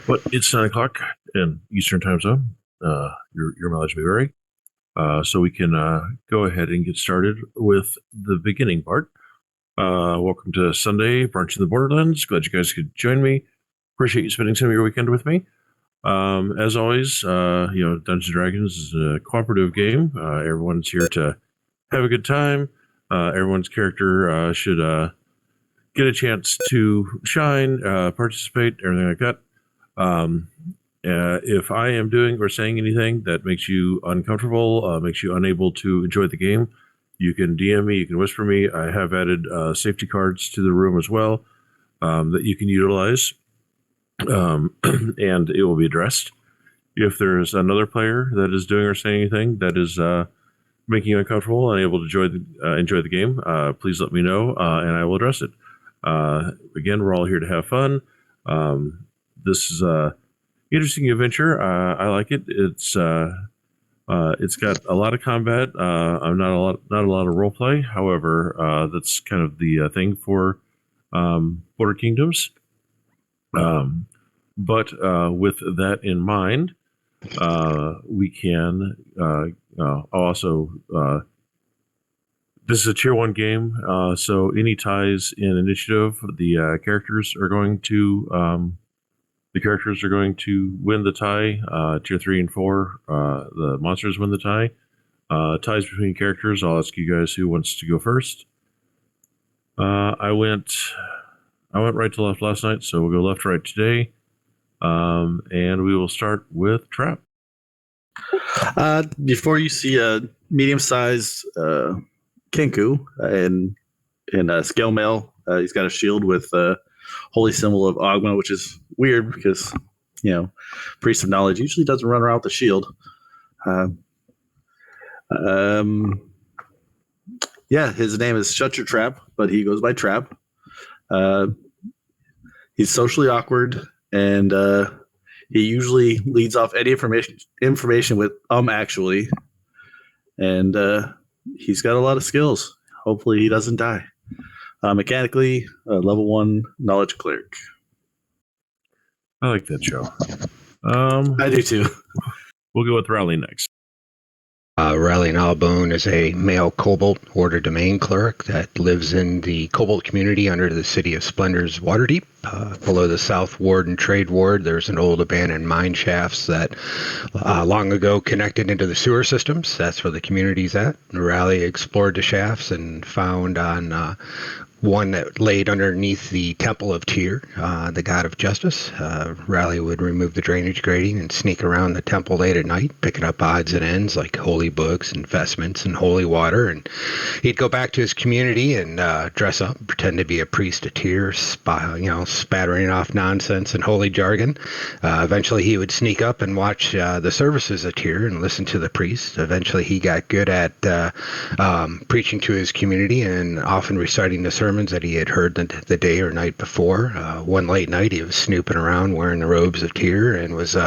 But it's 9 o'clock in Eastern Time Zone. Your mileage may vary. So we can go ahead and get started with the beginning part. Welcome to Sunday Brunch in the Borderlands. Glad you guys could join me. Appreciate you spending some of your weekend with me. As always, Dungeons and Dragons is a cooperative game. Everyone's here to have a good time. Everyone's character should get a chance to shine, participate, everything like that. If I am doing or saying anything that makes you uncomfortable, makes you unable to enjoy the game, you can DM me, you can whisper me. I have added safety cards to the room as well that you can utilize, and it will be addressed. If there's another player that is doing or saying anything that is making you uncomfortable and unable to enjoy the game, please let me know, and I will address it. Again, we're all here to have fun. This is a interesting adventure. I like it. It's got a lot of combat. I'm not a lot of role play. However, that's kind of the thing for Border Kingdoms. But with that in mind, we can also. This is a tier 1 game, so any ties in initiative, the characters are going to win the tie. Tier 3 and 4, the monsters win the tie. Ties between characters, I'll ask you guys who wants to go first. I went right to left last night, so we'll go left to right today. And we will start with Trap. Before you see a medium-sized Kenku in scale mail, he's got a shield with holy symbol of Ogma, which is weird because priest of knowledge usually doesn't run around with the shield. His name is Shut Your Trap, but he goes by Trap. He's socially awkward, and he usually leads off any information with actually, and he's got a lot of skills. Hopefully he doesn't die. Mechanically, level 1 knowledge cleric. I like that show. I do too. We'll go with Rally next. Rally Nalbone is a male Cobalt Order Domain cleric that lives in the Cobalt community under the City of Splendor's Waterdeep. Below the South Ward and Trade Ward, there's an old abandoned mine shafts that long ago connected into the sewer systems. That's where the community's at. Rally explored the shafts and found on one that laid underneath the Temple of Tyr, the god of justice. Rally would remove the drainage grating and sneak around the temple late at night, picking up odds and ends like holy books and vestments and holy water. And he'd go back to his community and dress up, pretend to be a priest of Tyr, spattering off nonsense and holy jargon. Eventually he would sneak up and watch the services of Tyr and listen to the priest. Eventually he got good at preaching to his community and often reciting the sermons that he had heard the day or night before. One late night he was snooping around wearing the robes of Tyr and was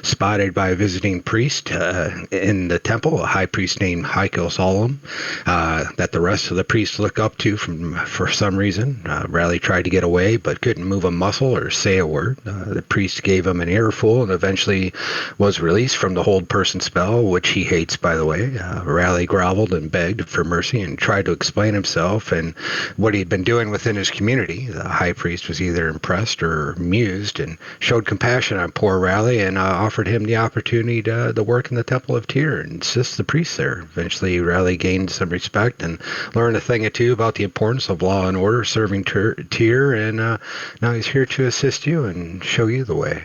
spotted by a visiting priest in the temple, a high priest named Hykel Solemn, that the rest of the priests looked up to for some reason. Rally tried to get away but couldn't move a muscle or say a word. The priest gave him an earful and eventually was released from the hold person spell, which he hates, by the way. Rally groveled and begged for mercy and tried to explain himself and what he had been doing within his community. The high priest was either impressed or amused and showed compassion on poor Rally and offered him the opportunity to work in the Temple of Tyr and assist the priests there. Eventually Rally gained some respect and learned a thing or two about the importance of law and order serving Tyr, and now he's here to assist you and show you the way.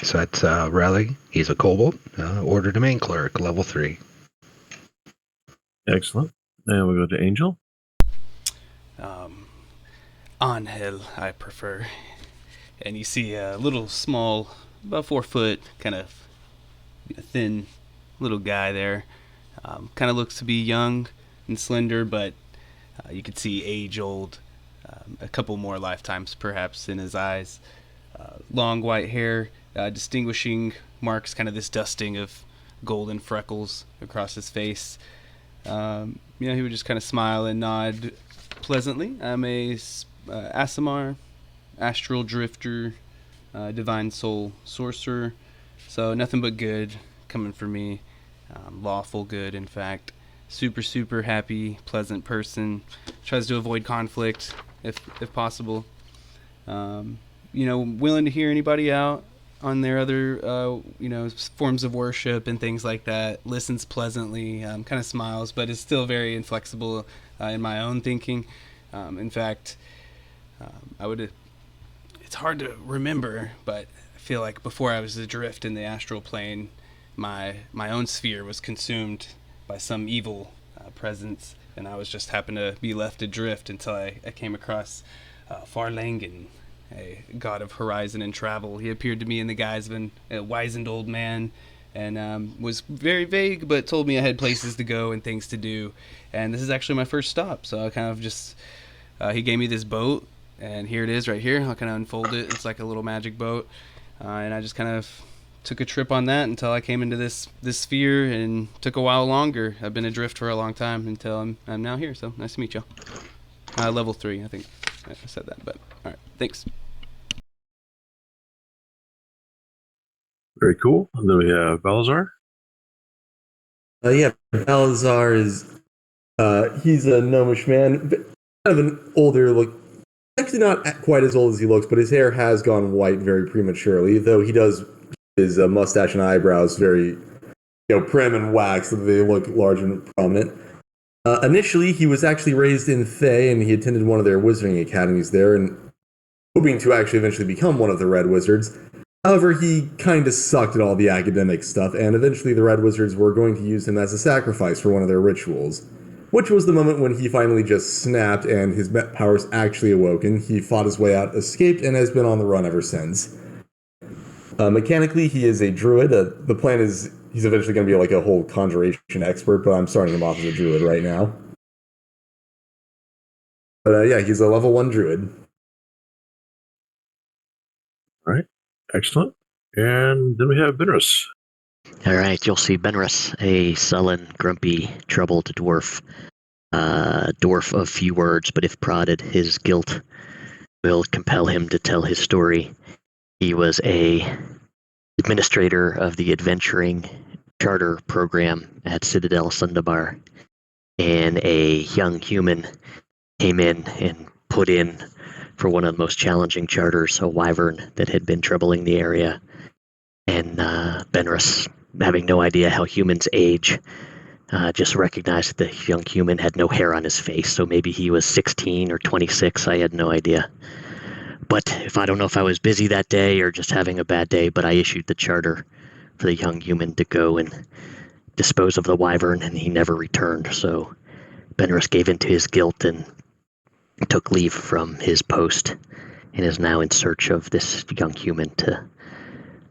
So that's Rally. He's a Cobalt Order Domain cleric, level 3. Excellent. And we'll go to Angel. Angel, I prefer. And you see a little small, about 4 foot, kind of thin little guy there. Kind of looks to be young and slender, but you can see age-old, a couple more lifetimes perhaps in his eyes. Long white hair, distinguishing marks, kind of this dusting of golden freckles across his face. He would just kind of smile and nod pleasantly. I'm a Aasimar, astral drifter, divine soul sorcerer. So nothing but good coming for me. Lawful good, in fact. Super, super happy, pleasant person. Tries to avoid conflict if possible. Willing to hear anybody out on their other, forms of worship and things like that. Listens pleasantly, kind of smiles, but is still very inflexible in my own thinking. In fact, it's hard to remember, but I feel like before I was adrift in the astral plane, my own sphere was consumed by some evil presence, and I was just happened to be left adrift until I came across Farlangen, a god of horizon and travel. He appeared to me in the guise of a wizened old man, and was very vague, but told me I had places to go and things to do. And this is actually my first stop, so I kind of just he gave me this boat, and here it is right here. I'll kind of unfold it. It's like a little magic boat, and I just kind of took a trip on that until I came into this sphere, and took a while longer. I've been adrift for a long time until I'm now here. So nice to meet you. Level 3, I think I said that, but all right, thanks. Very cool. And then we have Balazar. Yeah, Balazar is he's a gnomish man, kind of an older look. Actually, not quite as old as he looks, but his hair has gone white very prematurely. Though he does his mustache and eyebrows very, prim and waxed, so they look large and prominent. Initially, he was actually raised in Thay, and he attended one of their wizarding academies there, and hoping to actually eventually become one of the Red Wizards. However, he kind of sucked at all the academic stuff, and eventually the Red Wizards were going to use him as a sacrifice for one of their rituals, which was the moment when he finally just snapped and his powers actually awoken. He fought his way out, escaped, and has been on the run ever since. Mechanically, he is a druid. The plan is he's eventually going to be like a whole conjuration expert, but I'm starting him off as a druid right now. But yeah, he's a level 1 druid. All right. Excellent. And then we have Benris. All right, you'll see Benris, a sullen, grumpy, troubled dwarf. Dwarf of few words, but if prodded, his guilt will compel him to tell his story. He was a administrator of the adventuring charter program at Citadel Sundabar, and a young human came in and put in for one of the most challenging charters, a wyvern that had been troubling the area. And Benris, having no idea how humans age, just recognized that the young human had no hair on his face, so maybe he was 16 or 26, I had no idea. But I don't know if I was busy that day or just having a bad day, but I issued the charter for the young human to go and dispose of the wyvern, and he never returned. So Benris gave in to his guilt and took leave from his post, and is now in search of this young human to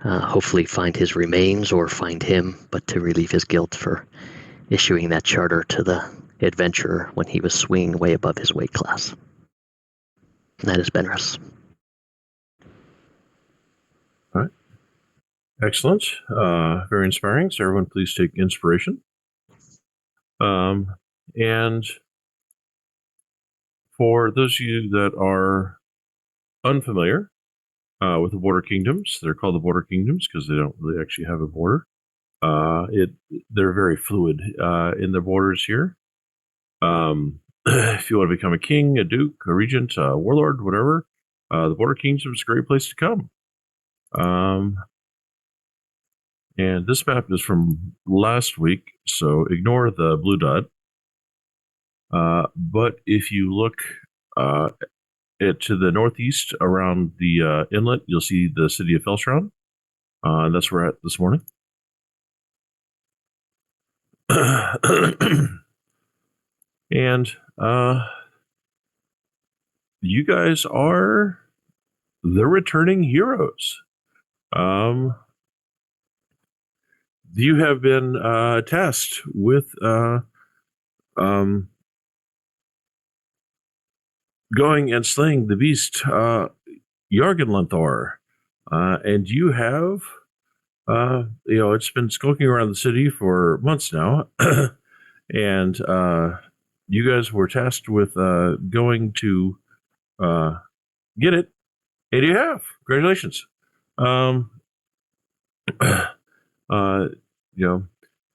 hopefully find his remains or find him, but to relieve his guilt for issuing that charter to the adventurer when he was swinging way above his weight class. And that is Benris. All right. Excellent. Very inspiring. So everyone please take inspiration. And for those of you that are unfamiliar with the Border Kingdoms, they're called the Border Kingdoms because they don't really actually have a border. They're very fluid in their borders here. If you want to become a king, a duke, a regent, a warlord, whatever, the Border Kingdoms is a great place to come. And this map is from last week, so ignore the blue dot. But if you look to the northeast around the inlet, you'll see the city of Felsround. And that's where we're at this morning. And you guys are the returning heroes. You have been tasked with going and slaying the beast Jargonlanthor, and you have it's been skulking around the city for months now. And you guys were tasked with going to get it, and you have. Congratulations. Um, you know,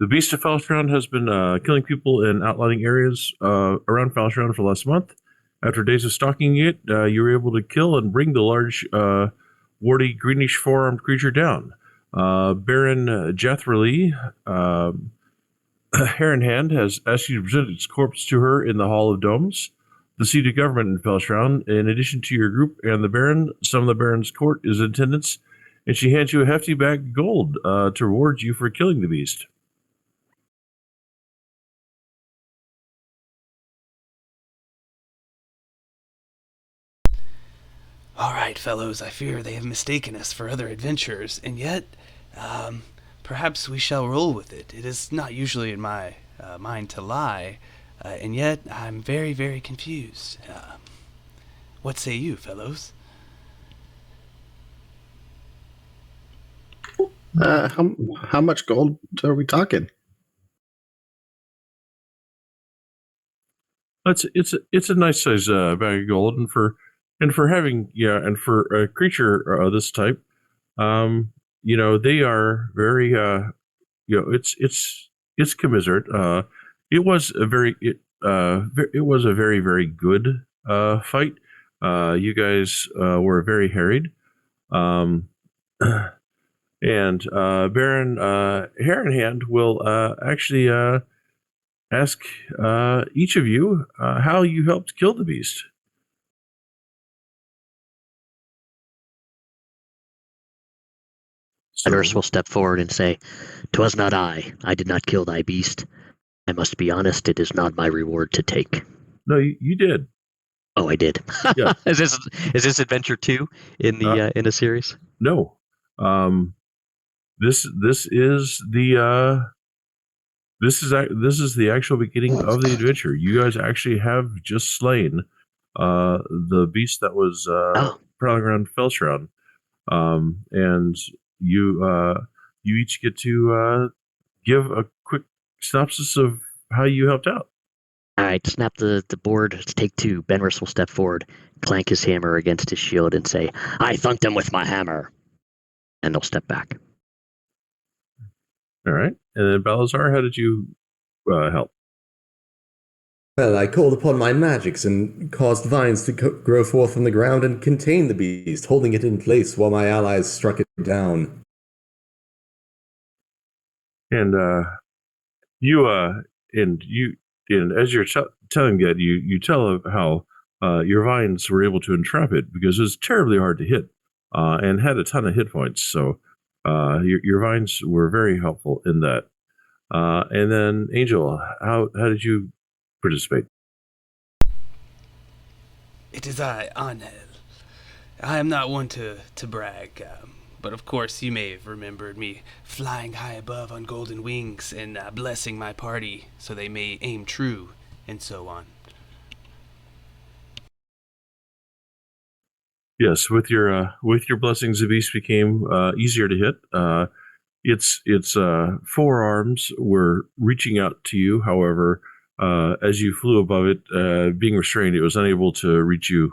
the Beast of Falstron has been killing people in outlying areas around Falstron for the last month. After days of stalking it, you were able to kill and bring the large, warty, greenish four-armed creature down. Baron Jathrali, Hand has asked you to present its corpse to her in the Hall of Domes, the seat of government in Falstron. In addition to your group and the Baron, some of the Baron's court is in attendance, and she hands you a hefty bag of gold to reward you for killing the beast. All right, fellows, I fear they have mistaken us for other adventurers, and yet, perhaps we shall roll with it. It is not usually in my mind to lie, and yet I'm very, very confused. What say you, fellows? How much gold are we talking? It's a nice size bag of gold, and for having and for a creature this type, they are very it's commiserate. It was a very very good fight. You guys were very harried. Um, and Baron Hand will actually ask each of you how you helped kill the beast. Fenris will step forward and say, "'Twas not I. I did not kill thy beast. I must be honest, it is not my reward to take." No, you did. Oh, I did. Yeah. Is this adventure 2 in the series? No. This is the this is the actual beginning of the adventure. You guys actually have just slain the beast that was prowling around Felshround. And you each get to give a quick synopsis of how you helped out. All right, snap the board. Let's take 2. Benris will step forward, clank his hammer against his shield, and say, "I thunked him with my hammer." And they'll step back. All right. And then Balazar, how did you help? Well, I called upon my magics and caused vines to grow forth from the ground and contain the beast, holding it in place while my allies struck it down. And as you're telling that, you tell of how your vines were able to entrap it because it was terribly hard to hit and had a ton of hit points. So your vines were very helpful in that. And then Angel, how did you participate? It is I, Anhel. I am not one to brag, but of course you may have remembered me flying high above on golden wings and blessing my party so they may aim true and so on. Yes, with your blessings, the beast became easier to hit. Its forearms were reaching out to you. However, as you flew above it, being restrained, it was unable to reach you.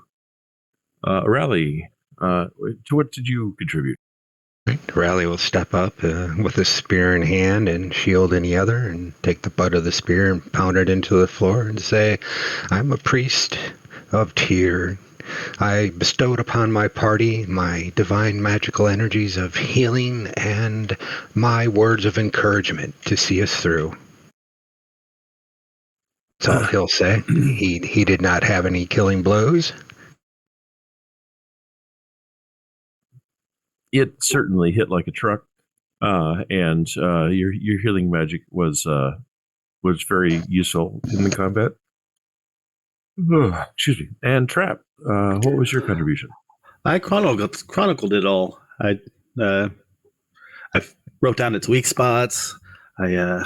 Rally, to what did you contribute? Rally will step up with a spear in hand and shield in the other and take the butt of the spear and pound it into the floor and say, "I'm a priest of Tyr. I bestowed upon my party my divine magical energies of healing and my words of encouragement to see us through." That's all he'll say. He did not have any killing blows. It certainly hit like a truck, and your healing magic was very useful in the combat. Excuse me. And Trap, what was your contribution? I chronicled it all. I wrote down its weak spots. I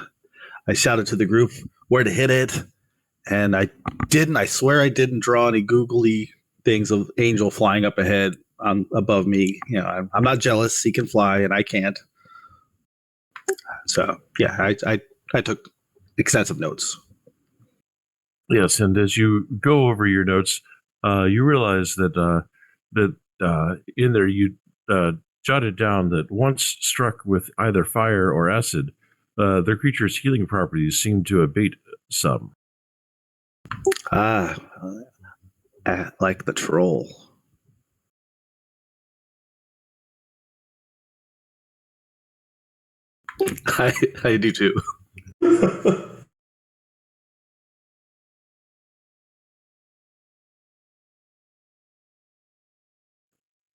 shouted to the group where to hit it, and I swear I didn't draw any googly things of Angel flying up ahead above me. I'm not jealous. He can fly and I can't. So yeah, I took extensive notes. Yes, and as you go over your notes, you realize that in there you jotted down that once struck with either fire or acid, their creature's healing properties seem to abate some. Ah, like the troll. I do too.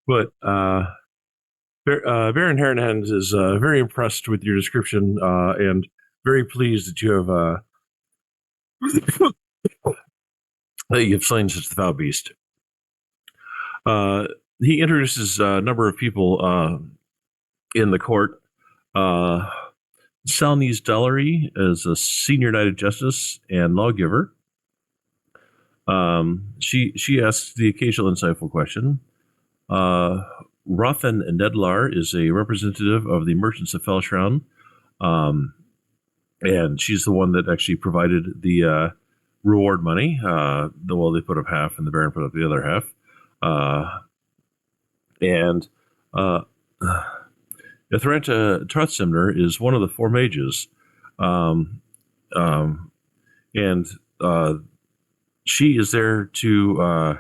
But Baron Herrenhand is very impressed with your description and very pleased that you have that you've slain such a foul beast. He introduces a number of people in the court. Salnese Dullery is a senior knight of justice and lawgiver. She asks the occasional insightful question. Rothan Nedlar is a representative of the Merchants of Felshrown, and she's the one that actually provided the reward money. They put up half, and the Baron put up the other half. And Ithranta Trothsimner is one of the four mages, and she is there to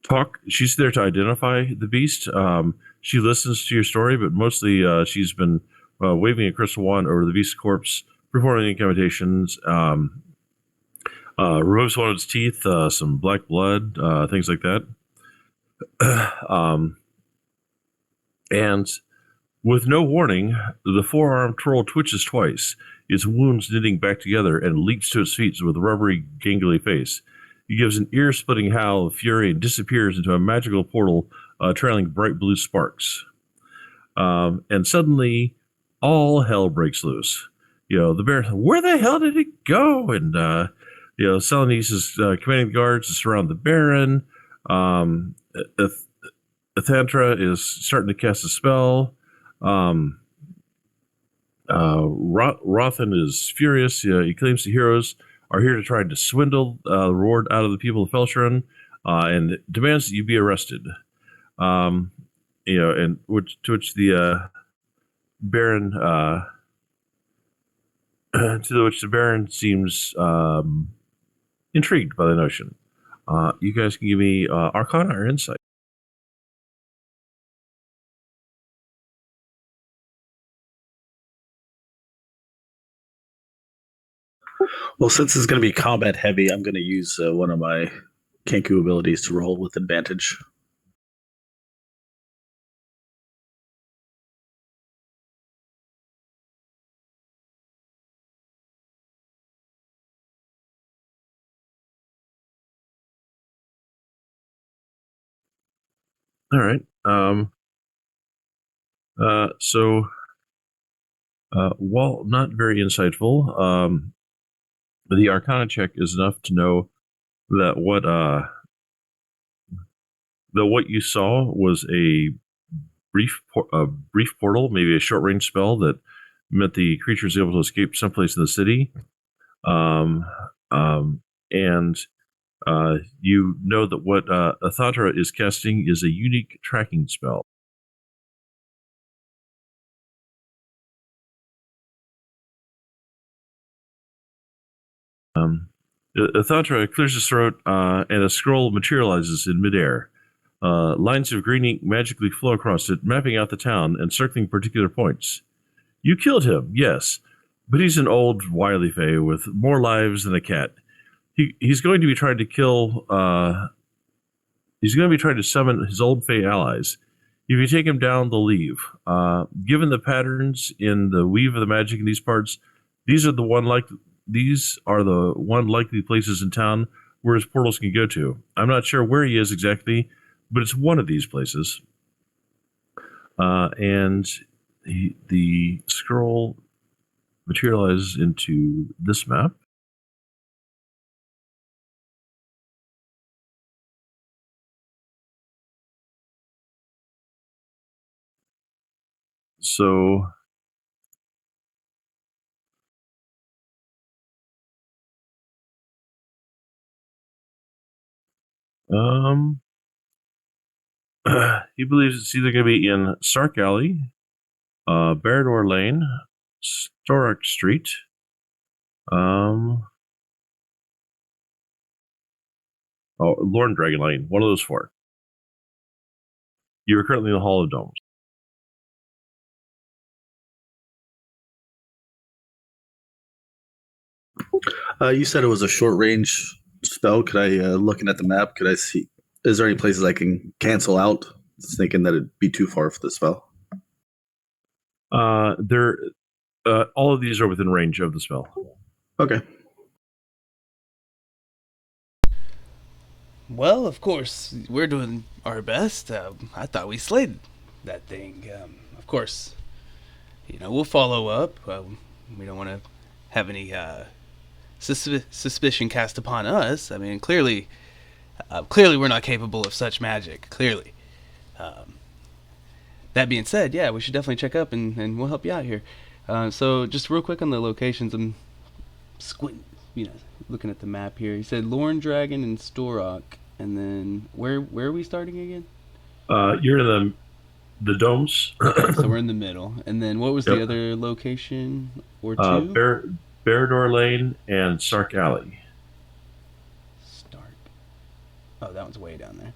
talk. She's there to identify the beast. She listens to your story, but mostly she's been waving a crystal wand over the beast's corpse, performing incantations, removes one of its teeth, some black blood, things like that. And with no warning, the four-armed troll twitches twice, its wounds knitting back together, and leaps to its feet with a rubbery, gangly face. He gives an ear-splitting howl of fury and disappears into a magical portal trailing bright blue sparks. And suddenly, all hell breaks loose. The Baron, where the hell did it go? And, Salonese is commanding the guards to surround the Baron. Ithantra is starting to cast a spell. Rothan is furious. He claims the heroes are here to try to swindle the reward out of the people of Felshron, and demands that you be arrested. And to which the Baron, seems intrigued by the notion. You guys can give me Arcana or Insight. Well, since it's going to be combat heavy, I'm going to use one of my Kenku abilities to roll with advantage. All right. While not very insightful, the Arcana check is enough to know that what you saw was a brief portal, maybe a short range spell that meant the creature was able to escape someplace in the city. And you know that what Athatra is casting is a unique tracking spell. Athatra clears his throat, and a scroll materializes in midair. Lines of green ink magically flow across it, mapping out the town and circling particular points. You killed him, yes, but he's an old, wily fae with more lives than a cat. He's going to be trying to kill. He's going to be trying to summon his old fae allies. If you take him down, they'll leave. Given the patterns in the weave of the magic in these parts, these are the one likely places in town where his portals can go to. I'm not sure where he is exactly, but it's one of these places. And the scroll materializes into this map. So he believes it's either going to be in Stark Alley, Barrador Lane, Storac Street, Lorne Dragon Lane. One of those four. You are currently in the Hall of Domes. You said it was a short range spell. Could I, looking at the map, could I see? Is there any places I can cancel out? Just thinking that it'd be too far for the spell. There, all of these are within range of the spell. Okay. Well, of course, we're doing our best. I thought we slayed that thing. Of course, we'll follow up. We don't want to have any suspicion cast upon us. I mean, clearly we're not capable of such magic. Clearly. That being said, yeah, we should definitely check up and we'll help you out here. So just real quick on the locations, I'm squinting, looking at the map here. You said Lorne Dragon and Storok, and then where are we starting again? You're in the domes. So we're in the middle. And then what was the other location or two? Barrador Lane and Stark Alley. Stark. Oh, that one's way down there.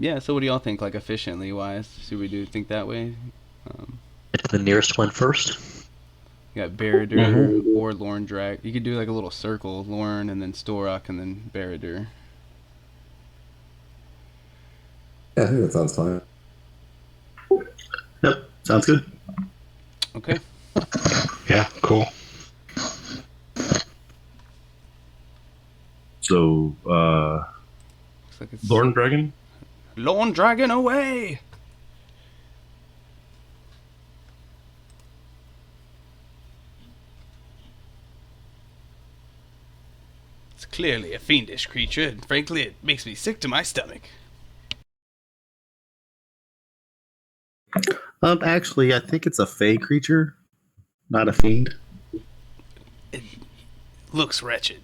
Yeah, so what do y'all think, like efficiently wise? Should we think that way? Get to the nearest one first. You got Barrador or Lorne Drag. You could do like a little circle, Lorne and then Storok and then Barrador. Yeah, I think that sounds fine. Yep. Sounds good. Okay. Yeah, cool. So, Looks like it's Lorne Dragon? Lorne Dragon away! It's clearly a fiendish creature, and frankly, it makes me sick to my stomach. Actually, I think it's a fey creature, not a fiend. It looks wretched.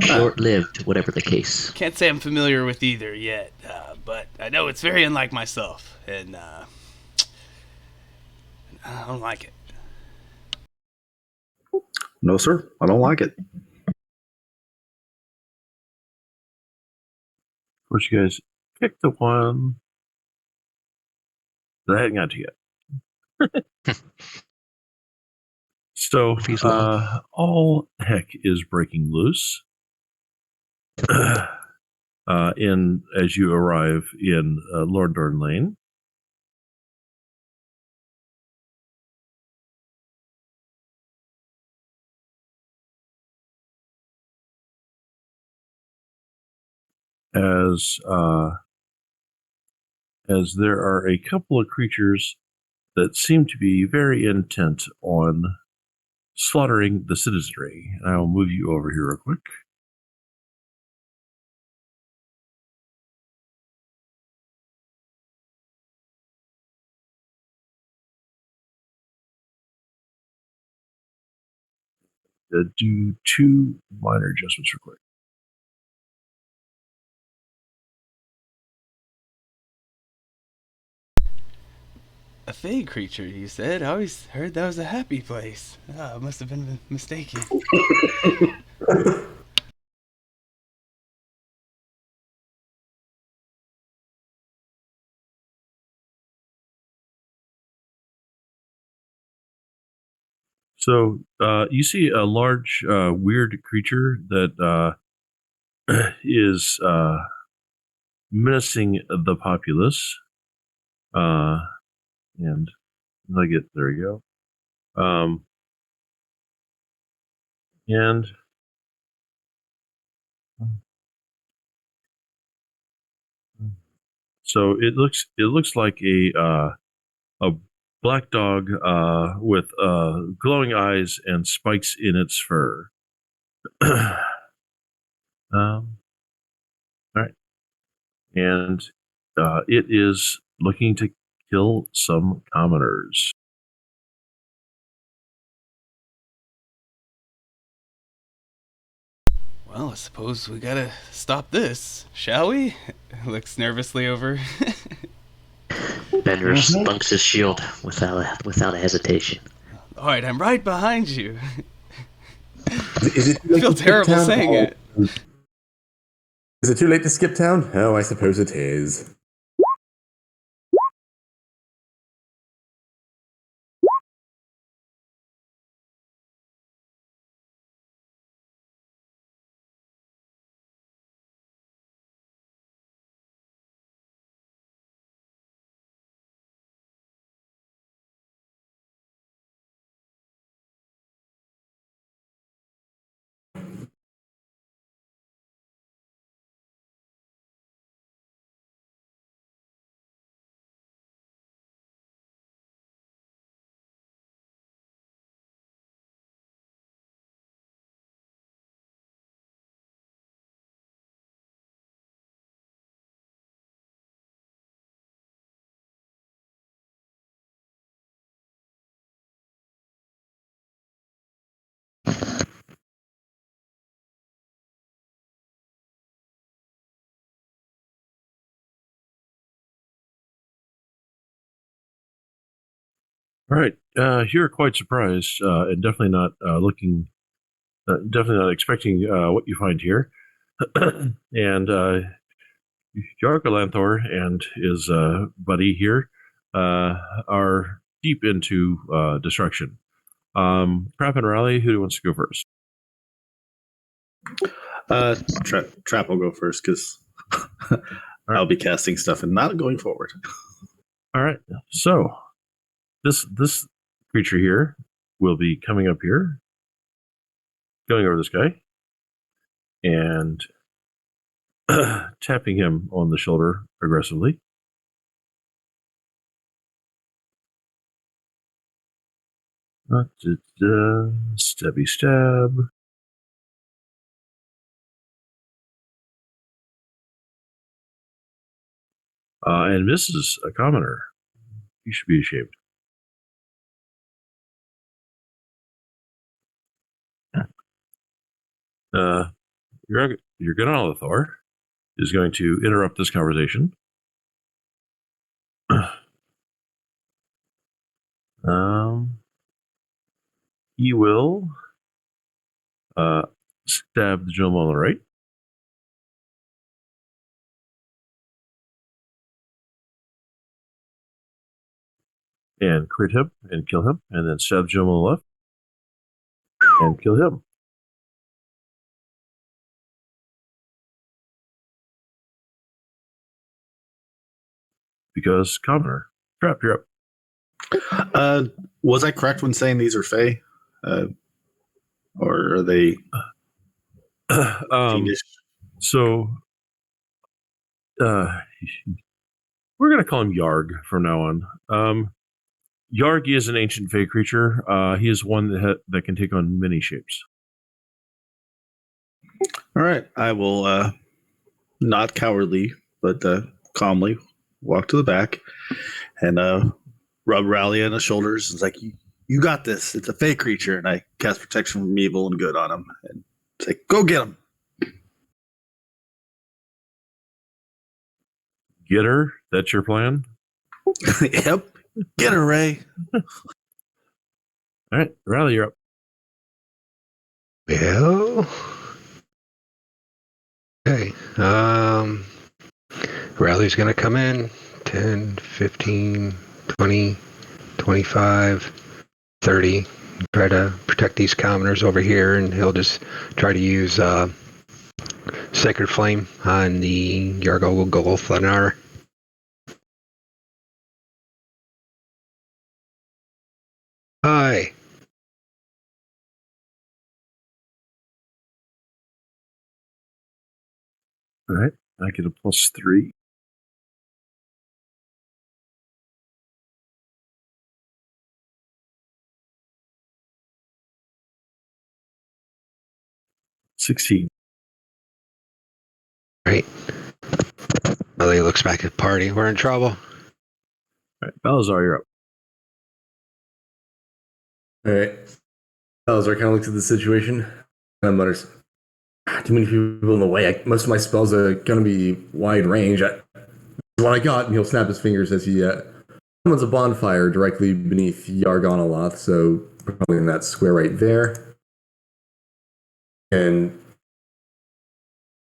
Short-lived, whatever the case. Can't say I'm familiar with either yet, but I know it's very unlike myself, and I don't like it. No, sir. I don't like it. Of course, you guys pick the one that I hadn't got to yet. So, Feels long. all heck is breaking loose. As you arrive in Lorndorn Lane. As there are a couple of creatures that seem to be very intent on slaughtering the citizenry. And I will move you over here real quick. Do two minor adjustments real quick. A fey creature, you said? I always heard that was a happy place. I must have been mistaken. So you see a large, weird creature that is menacing the populace. And there you go. And so it looks like a black dog with glowing eyes and spikes in its fur. All right, and it is looking to kill some commoners. Well, I suppose we gotta stop this, shall we? Looks nervously over. Benris bunks his shield without a hesitation. All right, I'm right behind you. Is it too I late feel to skip terrible town? saying it. Is it too late to skip town? Oh, I suppose it is. All right. You're quite surprised, and definitely not definitely not expecting what you find here. And Yargalanthor and his buddy here are deep into destruction. Trap and Rally, who wants to go first? Trap will go first because I'll be casting stuff and not going forward. All right. So this creature here will be coming up here, going over this guy, and tapping him on the shoulder aggressively. Stabby stab. And misses a commoner. You should be ashamed. Your Gunalithor is going to interrupt this conversation. He will stab the gentleman on the right. And crit him and kill him, and then stab the gentleman on the left and kill him. Because commoner. Trap, you're up. Was I correct when saying these are Fey? Or are they fiendish? So we're going to call him Yarg from now on. Yarg is an ancient Fey creature. He is one that can take on many shapes. All right. I will not cowardly, but calmly walk to the back and rub Rally on the shoulders. It's like, you got this. It's a Fey creature. And I cast protection from evil and good on him. And it's like, go get him. Get her? That's your plan? Yep. Get her, Ray. All right. Rally, you're up. Well, okay. Rally's going to come in 10, 15, 20, 25, 30. Try to protect these commoners over here, and he'll just try to use Sacred Flame on the Yargolgolthanar. Hi. All right. I get a +3. $16. Right. Rally looks back at the party. We're in trouble. All right. Balazar, you're up. All right. Salazar kind of looks at the situation and mutters, Too many people in the way. Most of my spells are going to be wide range. What I got, and he'll snap his fingers as he summons a bonfire directly beneath Yargon Aloth, so probably in that square right there. And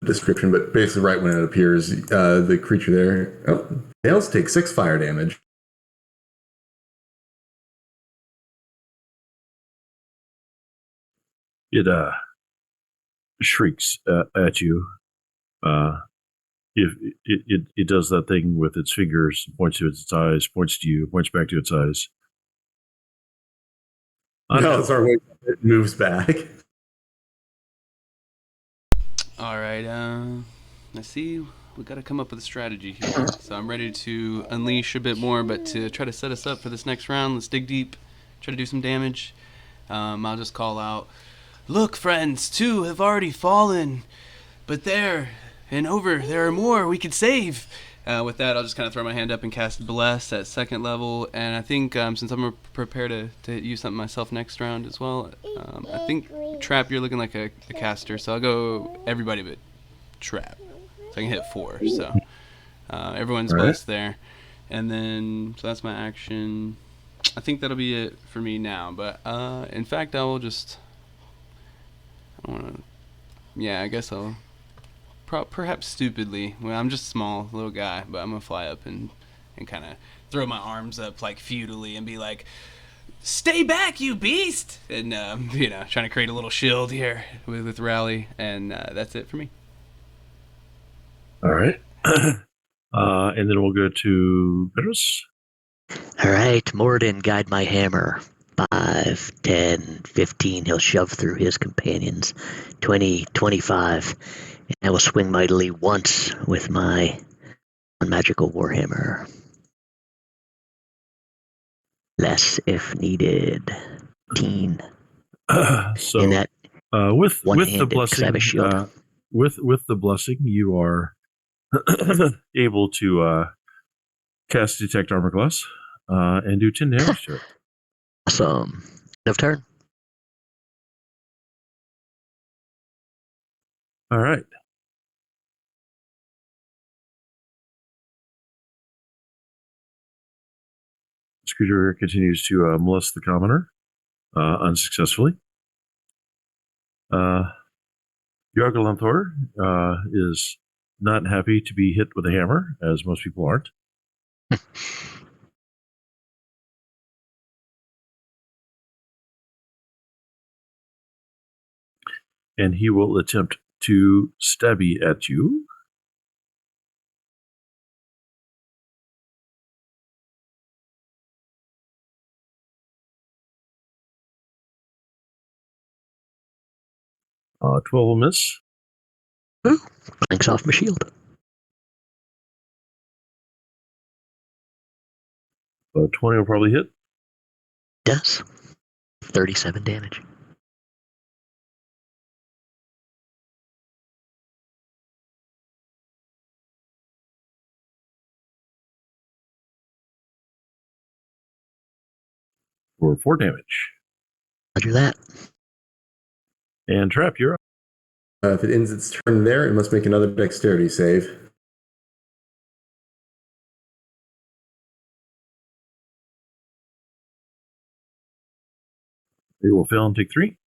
description, but basically right when it appears, the creature there fails to take 6 fire damage. It shrieks at you. If it does that thing with its fingers, points to its eyes, points to you, points back to its eyes. No, sorry, it moves back. All right. I see we got to come up with a strategy here. So I'm ready to unleash a bit more, but to try to set us up for this next round, let's dig deep, try to do some damage. I'll just call out, "Look, friends, 2 have already fallen, but there and over there are more we could save." With that, I'll just kind of throw my hand up and cast Bless at 2nd level. And I think since I'm prepared to use something myself next round as well, I think Trap, you're looking like a caster, so I'll go everybody but Trap. So I can hit 4. So everyone's blessed there. And then, so that's my action. I think that'll be it for me now. But in fact, I will just, I don't want to, yeah, I guess I'll, perhaps stupidly, well, I'm just a small little guy, but I'm gonna fly up and kind of throw my arms up like feudally and be like, "Stay back, you beast!" And trying to create a little shield here with Rally, and that's it for me. All right. And then we'll go to Betis. All right, Morden, guide my hammer. 5, 10, 15. He'll shove through his companions. 20, 25. And I will swing mightily once with my magical warhammer. Less if needed. 15. So And that with the one-handed, 'cause I blessing, have a shield. with the blessing, you are able to cast Detect Armor Class and do 10 damage to it. Awesome. End of turn. All right. Screwdriver continues to molest the commoner unsuccessfully. Yargalanthor is not happy to be hit with a hammer, as most people aren't. And he will attempt to stabby at you. Uh, 12 will miss. Clanks off my shield. 20 will probably hit. Does. 37 damage. For 4 damage. Roger that. And Trap, you're up. If it ends its turn there, it must make another dexterity save. It will fail and take 3.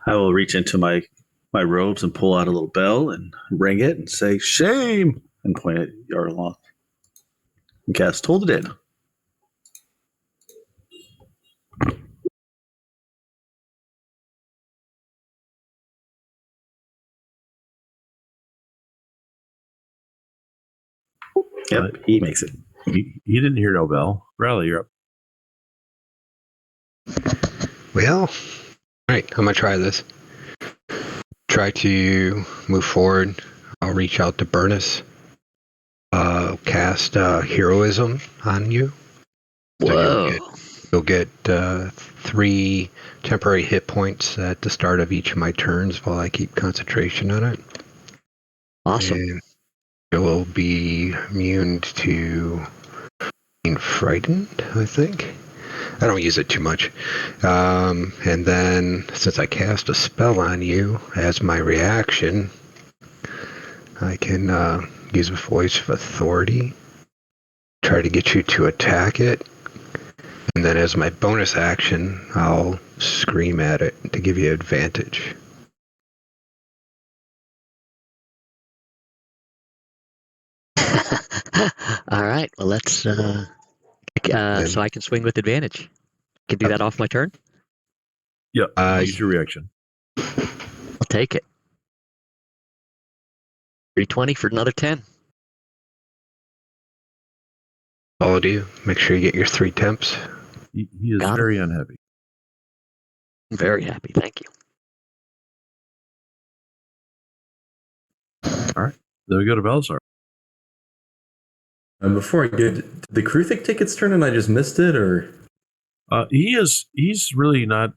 I will reach into my robes and pull out a little bell and ring it and say, "Shame!" and point at Yarloth. And cast Hold It In. Yep, he makes it. He didn't hear no bell. Rally, you're up. Well, all right, I'm going to try this. Try to move forward. I'll reach out to Burnus. Cast Heroism on you. Whoa. You'll get 3 temporary hit points at the start of each of my turns while I keep concentration on it. Awesome. And it will be immune to being frightened, I think. I don't use it too much. And then, since I cast a spell on you as my reaction, I can use a voice of authority, try to get you to attack it, and then as my bonus action, I'll scream at it to give you advantage. All right. Well, let's. So I can swing with advantage. Can do that off my turn. Yeah, Uh, use your reaction. I'll take it. 320 for another 10. I'll do. Make sure you get your 3 temps. He is Got him. very unhappy. I'm very happy. Thank you. Then we go to Balazar. Before I get, did the Kruthic take its turn and I just missed it, or? He's really not.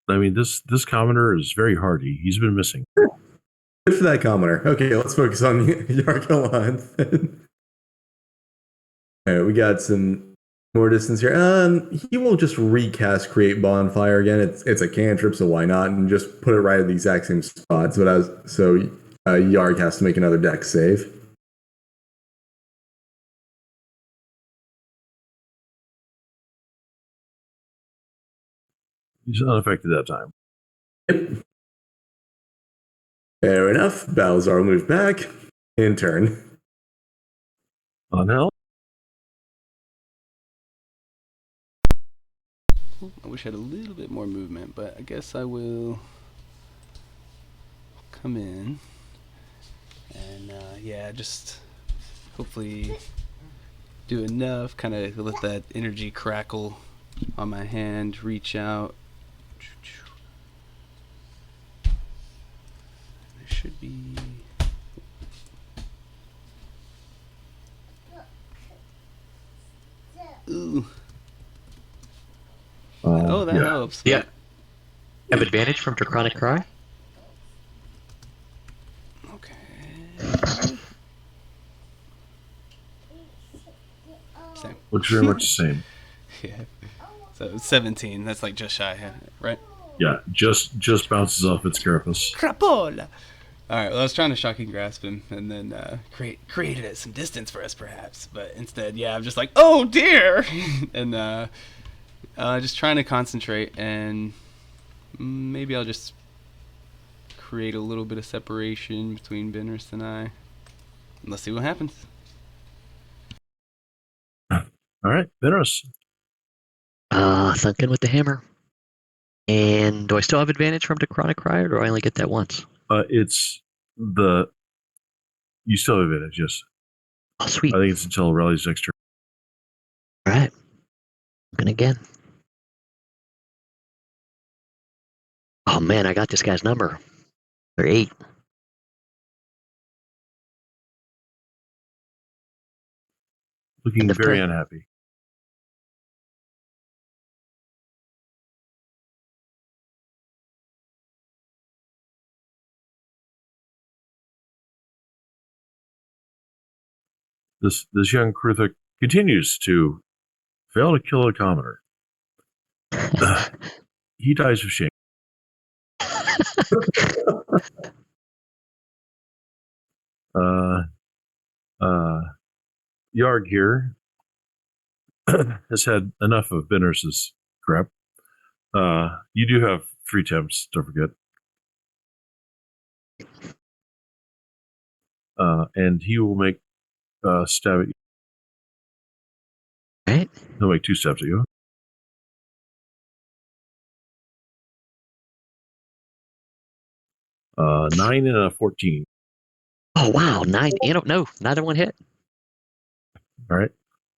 I mean, this commoner is very hardy. He's been missing. Good for that commoner. Okay, let's focus on Yarko lines. All right, we got some more distance here. He will just recast Create Bonfire again. It's a cantrip, so why not? And just put it right at the exact same spot. So Yark has to make another dex save. He's unaffected that time. Yep. Fair enough. Balazar will move back. In turn. On hell. I wish I had a little bit more movement, but I guess I will come in and just hopefully do enough, kind of let that energy crackle on my hand, reach out. There should be. Ooh. Oh, that helps. Yeah. Have advantage from Draconic Cry? Okay. Same. Looks very much the same. Yeah. So 17. That's like just shy, right? Yeah, just bounces off its carapace. Crapola. All right. Well, I was trying to shocking grasp him, and then created at some distance for us, perhaps. But instead, yeah, I'm just like, oh dear, and just trying to concentrate, and maybe I'll just create a little bit of separation between Benris and I. Let's see what happens. All right, Benris. Thunkin with the hammer. And do I still have advantage from Draconic Cry, or do I only get that once? It's the. You still have advantage, yes. Oh, sweet. I think it's until Rally's next turn. All right. Thunkin again. Oh man, I got this guy's number. They're 8. Looking End of very turn. unhappy. This young Kruthic continues to fail to kill a commoner. He dies of shame. Yarg here has had enough of Benris's crap. You do have 3 temps, don't forget. And he will make stab at you. Right? He'll make 2 stabs at you. Uh, 9 and a 14. Oh wow, 9. No, neither one hit. All right.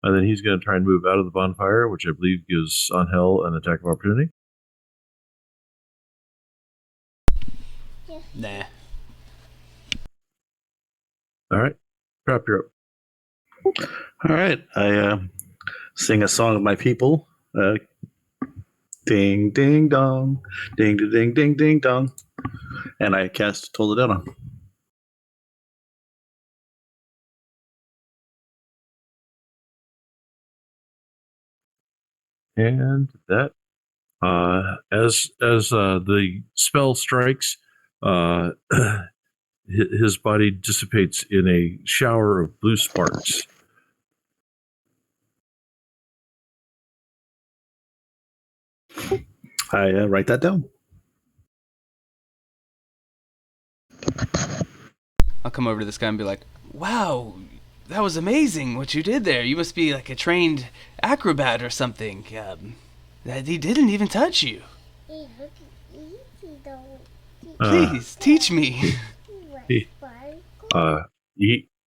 And then he's going to try and move out of the bonfire, which I believe gives Angel an attack of opportunity. Nah. All right. Trap, you're up. All right. I sing a song of my people. Ding, ding, dong. Ding, ding, ding, ding, ding, dong. And I cast Toledano. And that, as the spell strikes, uh, his body dissipates in a shower of blue sparks. I write that down. I'll come over to this guy and be like, "Wow, that was amazing what you did there. You must be like a trained acrobat or something. That he didn't even touch you. Please teach me." He,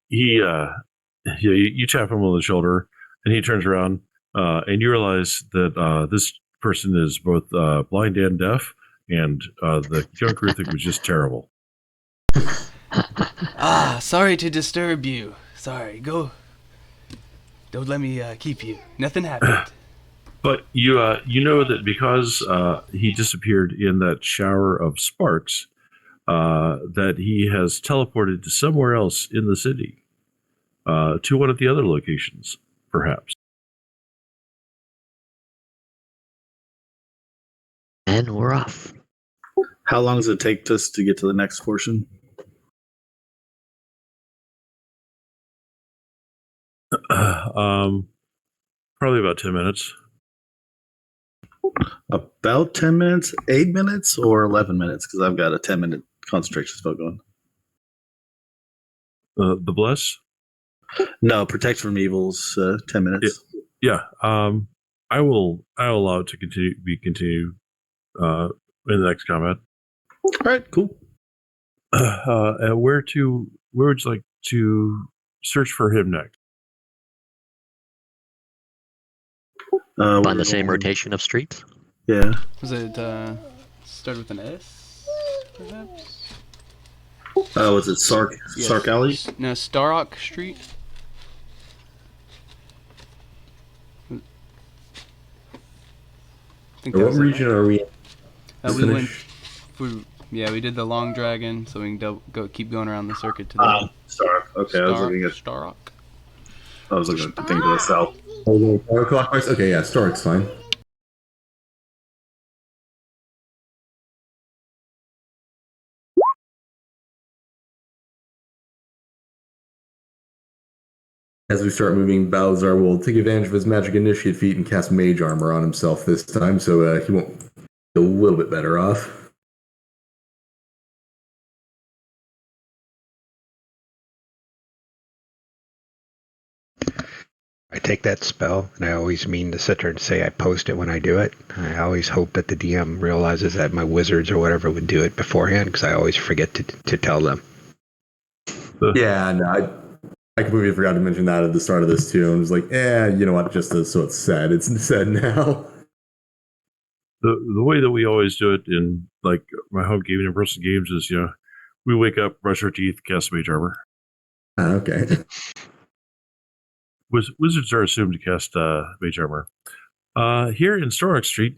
he, you tap him on the shoulder, and he turns around, and you realize that this person is both blind and deaf, and the junk Ruthic was just terrible. Sorry to disturb you. Sorry, go. Don't let me keep you. Nothing happened. But you know that because he disappeared in that shower of sparks, that he has teleported to somewhere else in the city, to one of the other locations, perhaps. And we're off. How long does it take us to get to the next portion? Probably about 10 minutes. About 10 minutes, 8 minutes, or 11 minutes? Because I've got a 10-minute concentration spell going. The bless. No, protect from evils. 10 minutes. Yeah. I will allow it to continue in the next combat. All right, cool. Where would you like to search for him next? Find the same rotation of streets. Yeah. Was it start with an S, perhaps? Was it Sark Yes. Sark Alley? No, Starrock Street. I think that What was it, region are we in? right? We Finish? went through. Yeah, we did the Long Dragon, so we can keep going around the circuit to the Stark. Okay, I was looking at Starrock. the thing to the south. Clockwise? Okay, yeah, Stark's fine. As we start moving, Balazar will take advantage of his magic initiate feat and cast mage armor on himself this time, so he won't be a little bit better off. I take that spell, and I always mean to sit there and say I post it when I do it. I always hope that the DM realizes that my wizards or whatever would do it beforehand, because I always forget to tell them. Yeah, no, I completely forgot to mention that at the start of this too. I was like, you know what? Just so it's said. It's said now. The way that we always do it in like my home gaming and personal games is, we wake up, brush our teeth, cast mage armor. Okay. Wizards are assumed to cast mage armor. Here in Storrock Street,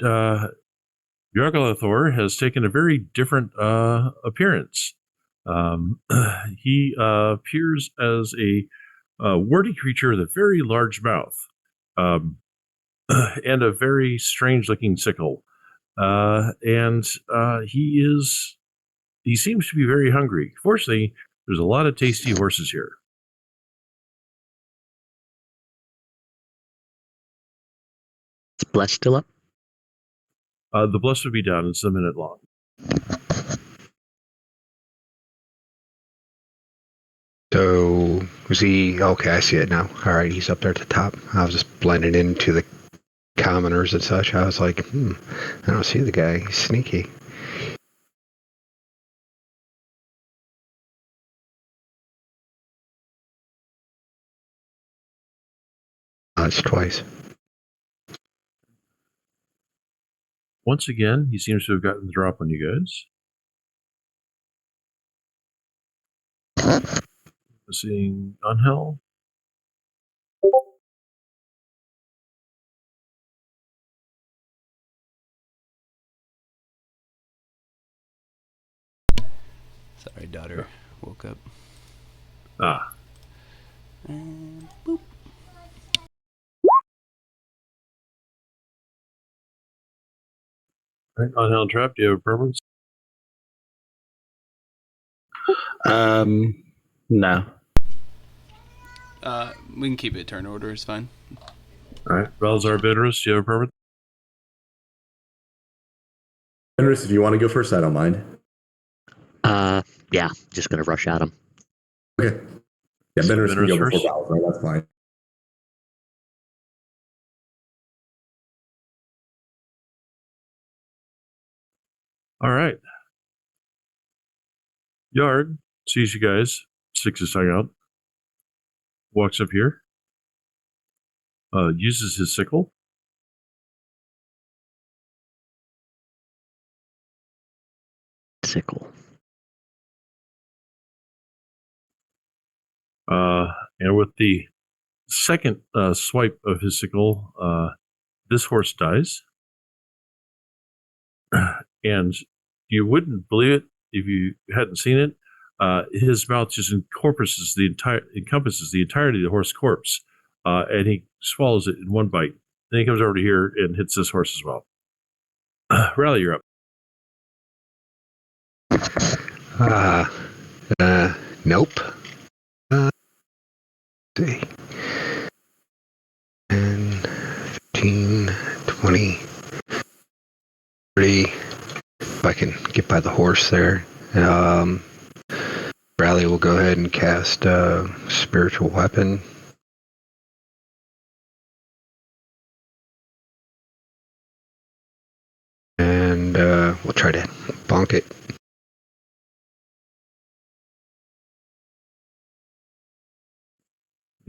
Yargalathor has taken a very different appearance. He appears as a warty creature with a very large mouth, and a very strange-looking sickle. And he seems to be very hungry. Fortunately, there's a lot of tasty horses here. Is Bless still up? The bless would be down. It's a minute long. So, was he... Okay, I see it now. All right, he's up there at the top. I was just blending into the commoners and such. I was like, I don't see the guy. He's sneaky. It's twice. Once again, he seems to have gotten the drop on you guys. Seeing Unhell. Sorry, daughter. Woke up. And And boop. Right, on Hell Trap, do you have a preference? No. We can keep it turn order. It's fine. All right, Balazar Benris, do you have a preference? Fenris, if you want to go first, I don't mind. Yeah, just gonna rush at him. Okay. Yeah, So Fenris can Fenris go before first? Balthazar. That's fine. All right. Yard sees you guys, sticks his tongue out, walks up here, uses his sickle. Sickle. And with the second swipe of his sickle, this horse dies. And you wouldn't believe it if you hadn't seen it. His mouth just encompasses the entirety of the horse corpse, and he swallows it in one bite. Then he comes over to here and hits this horse as well. Rally, you're up. Nope. Let's see. 10, 15, 20, 30. If I can get by the horse there. Rally will go ahead and cast Spiritual Weapon. And we'll try to bonk it.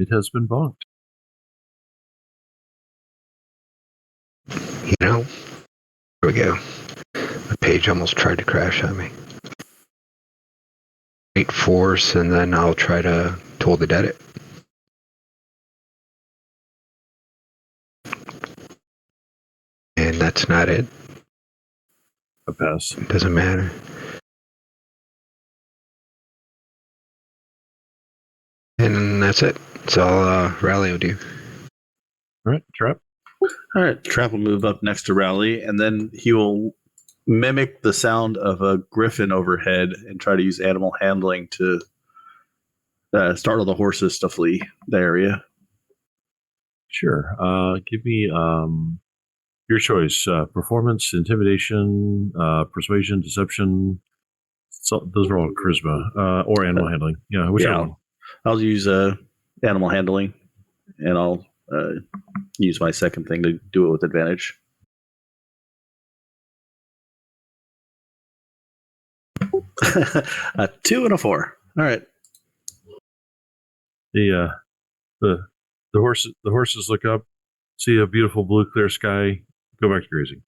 It has been bonked. You know, here we go. The page almost tried to crash on me. Great force, and then I'll try to Toll the Dead it. And that's not it. A pass. Doesn't matter. And that's it. That's all Rally will do. All right, Trap. All right, Trap will move up next to Rally, and then he will mimic the sound of a griffin overhead and try to use animal handling to startle the horses to flee the area. Sure. Give me your choice: performance, intimidation, persuasion, deception. So those are all charisma or animal handling. Yeah, whichever one. I'll use animal handling, and I'll use my second thing to do it with advantage. A 2 and a 4. All right. The horses look up, see a beautiful blue clear sky, go back to grazing.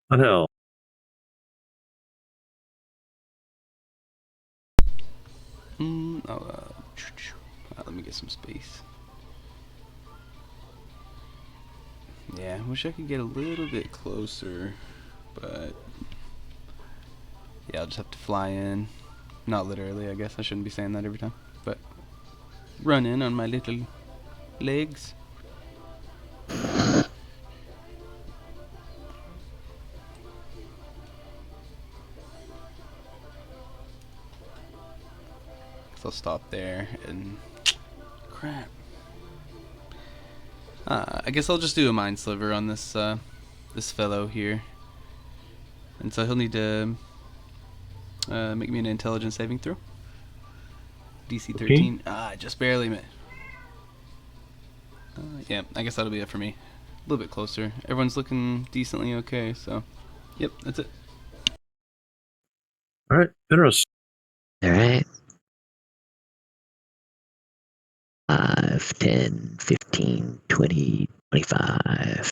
On Hell. Let me get some space. Yeah, I wish I could get a little bit closer, but yeah, I'll just have to fly in. Not literally, I guess. I shouldn't be saying that every time, but run in on my little legs. So I'll stop there and crap. I guess I'll just do a mind sliver on this this fellow here, and so he'll need to make me an intelligence saving throw. DC 13. Just barely met. Yeah, I guess that'll be it for me. A little bit closer. Everyone's looking decently okay, so yep, that's it. All right, Benros. All right. 5, 10, 15, 20, 25.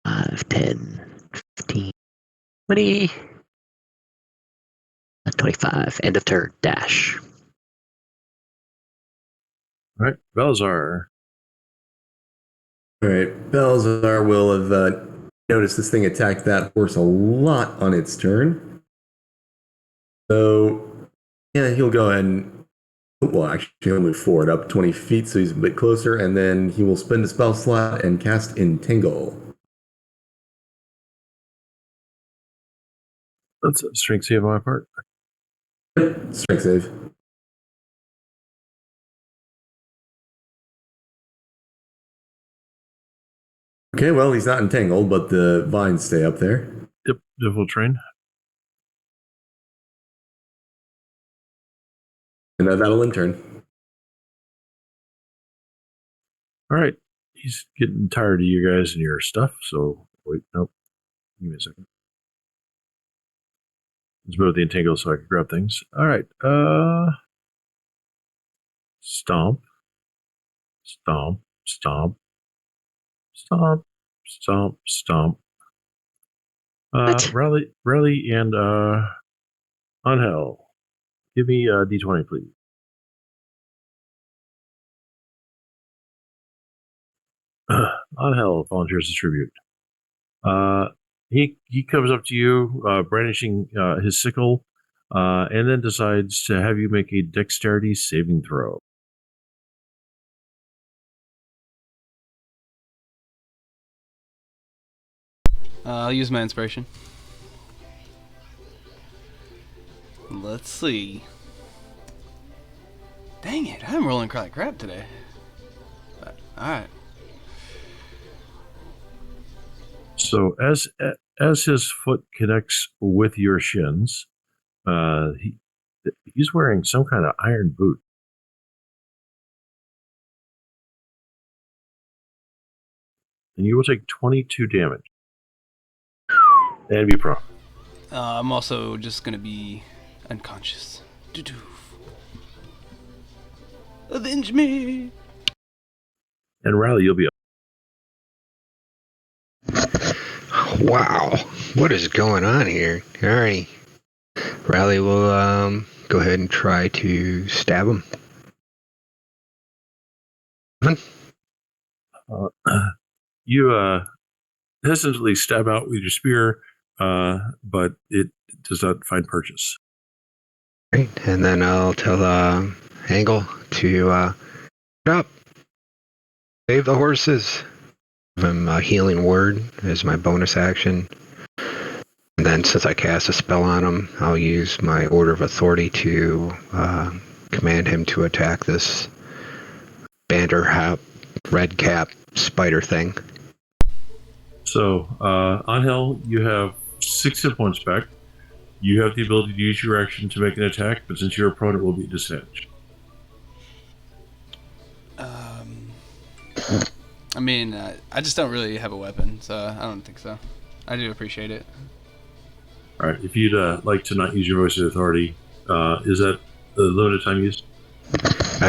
5, 10, 15, 20. 25. End of turn. Dash. All right, Balazar. All right, Balthazar will have noticed this thing attacked that horse a lot on its turn. So, yeah, he'll go ahead and, well, actually, he'll move forward up 20 feet, so he's a bit closer, and then he will spend a spell slot and cast Entangle. That's a strength save on my part. Strength save. Okay, well, he's not entangled, but the vines stay up there. Yep, difficult terrain. And that'll in turn. All right. He's getting tired of you guys and your stuff. So wait, nope. Give me a second. Let's move the entangle so I can grab things. All right. Stomp. Stomp. Stomp. Stomp. Stomp. Stomp. What? Rally and Angel. Give me a D20, please. Angel volunteers as tribute. He comes up to you, brandishing his sickle, and then decides to have you make a dexterity saving throw. I'll use my inspiration. Let's see. Dang it, I'm rolling like crap today. Alright. So as his foot connects with your shins, he's wearing some kind of iron boot. And you will take 22 damage. And be prone. I'm also just gonna be unconscious. Doo-doo. Avenge me! And Riley, you'll be up. Wow, what is going on here? Alrighty. Riley will go ahead and try to stab him. You hesitantly stab out with your spear, but it does not find purchase. Right, and then I'll tell Angle to get up, save the horses. Give him a healing word as my bonus action. And then since I cast a spell on him, I'll use my order of authority to command him to attack this Banderhap red cap spider thing. So, Angel, you have 6 hit points back. You have the ability to use your action to make an attack, but since your opponent will be at disadvantage. I mean, I just don't really have a weapon, so I don't think so. I do appreciate it. All right, if you'd like to not use your voice of authority, is that the limited time use?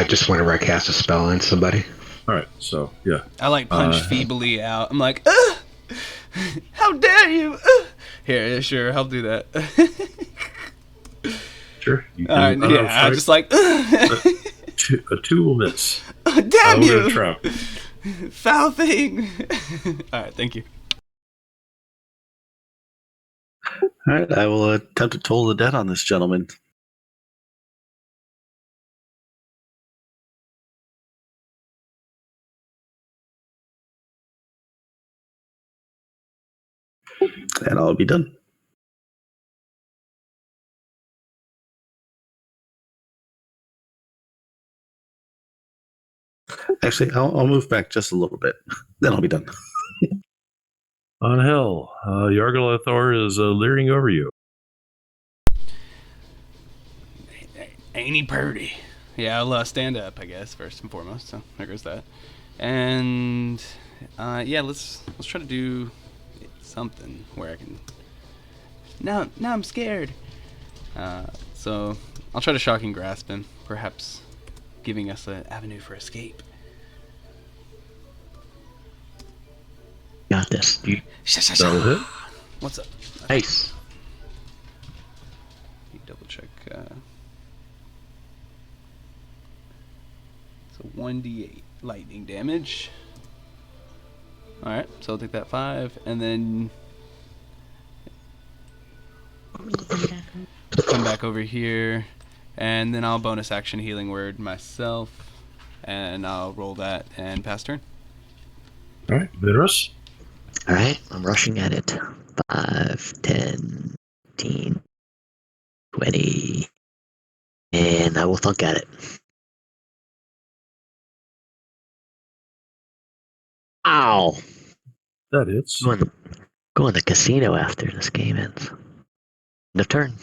Just whenever I cast a spell on somebody. All right, so yeah. I like punch feebly out. I'm like, how dare you? Here, sure, I'll do that. Sure. You All right, can, yeah, I'm just like, a 2 will miss. damn We're gonna you, trap. foul thing. All right, thank you. All right, I will attempt to toll the debt on this gentleman. And I'll be done. Actually, I'll move back just a little bit. Then I'll be done. Angel, Yargalathor is leering over you. Ain't he purty? Yeah, I'll stand up, I guess, first and foremost. So there goes that. And yeah, let's try to do something where I can. Now I'm scared. So I'll try to shocking grasp him, perhaps giving us an avenue for escape. Got this. That'll hit. What's up? Nice. Let me double check. So 1d8 lightning damage. Alright, so I'll take that 5, and then come back over here, and then I'll bonus action healing word myself, and I'll roll that and pass turn. All right, Venus. All right, I'm rushing at it. 5, 10, 15, 20, and I will thunk at it. Ow! That hits. Go in the casino after this game ends. End of turn.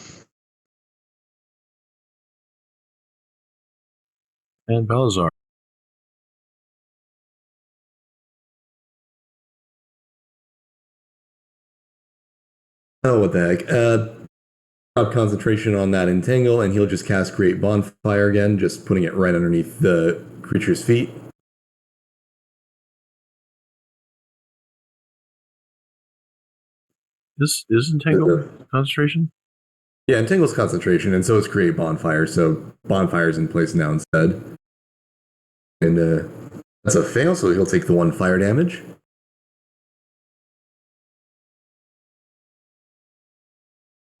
And Balazar. Oh, what the heck? Drop concentration on that entangle, and he'll just cast Create Bonfire again, just putting it right underneath the creature's feet. This is Entangle concentration? Yeah, Entangle's concentration, and so is Create Bonfire, so Bonfire's in place now instead. And that's a fail, so he'll take the 1 fire damage.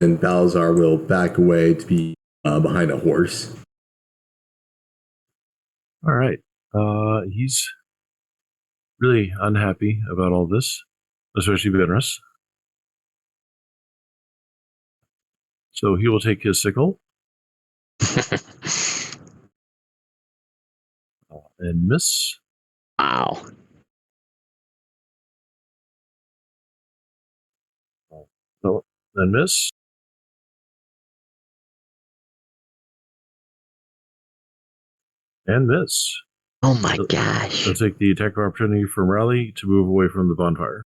And Balazar will back away to be behind a horse. All right. He's really unhappy about all this, especially Venrus. So he will take his sickle and miss. Wow. So then miss. And miss. Oh my gosh. He'll take the attack of opportunity from Raleigh to move away from the bonfire.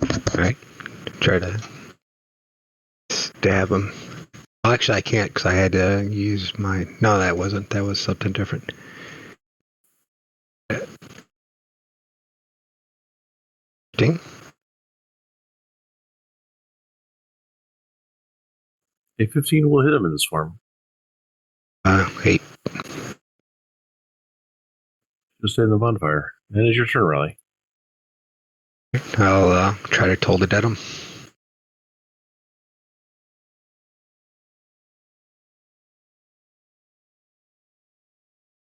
All right. Try to stab him. Well, actually, I can't because I had to use my. No, that wasn't. That was something different. Ding. A 15 will hit him in this form. 8. Just stay in the bonfire. And it's your turn, Raleigh. I'll try to toll the dead him.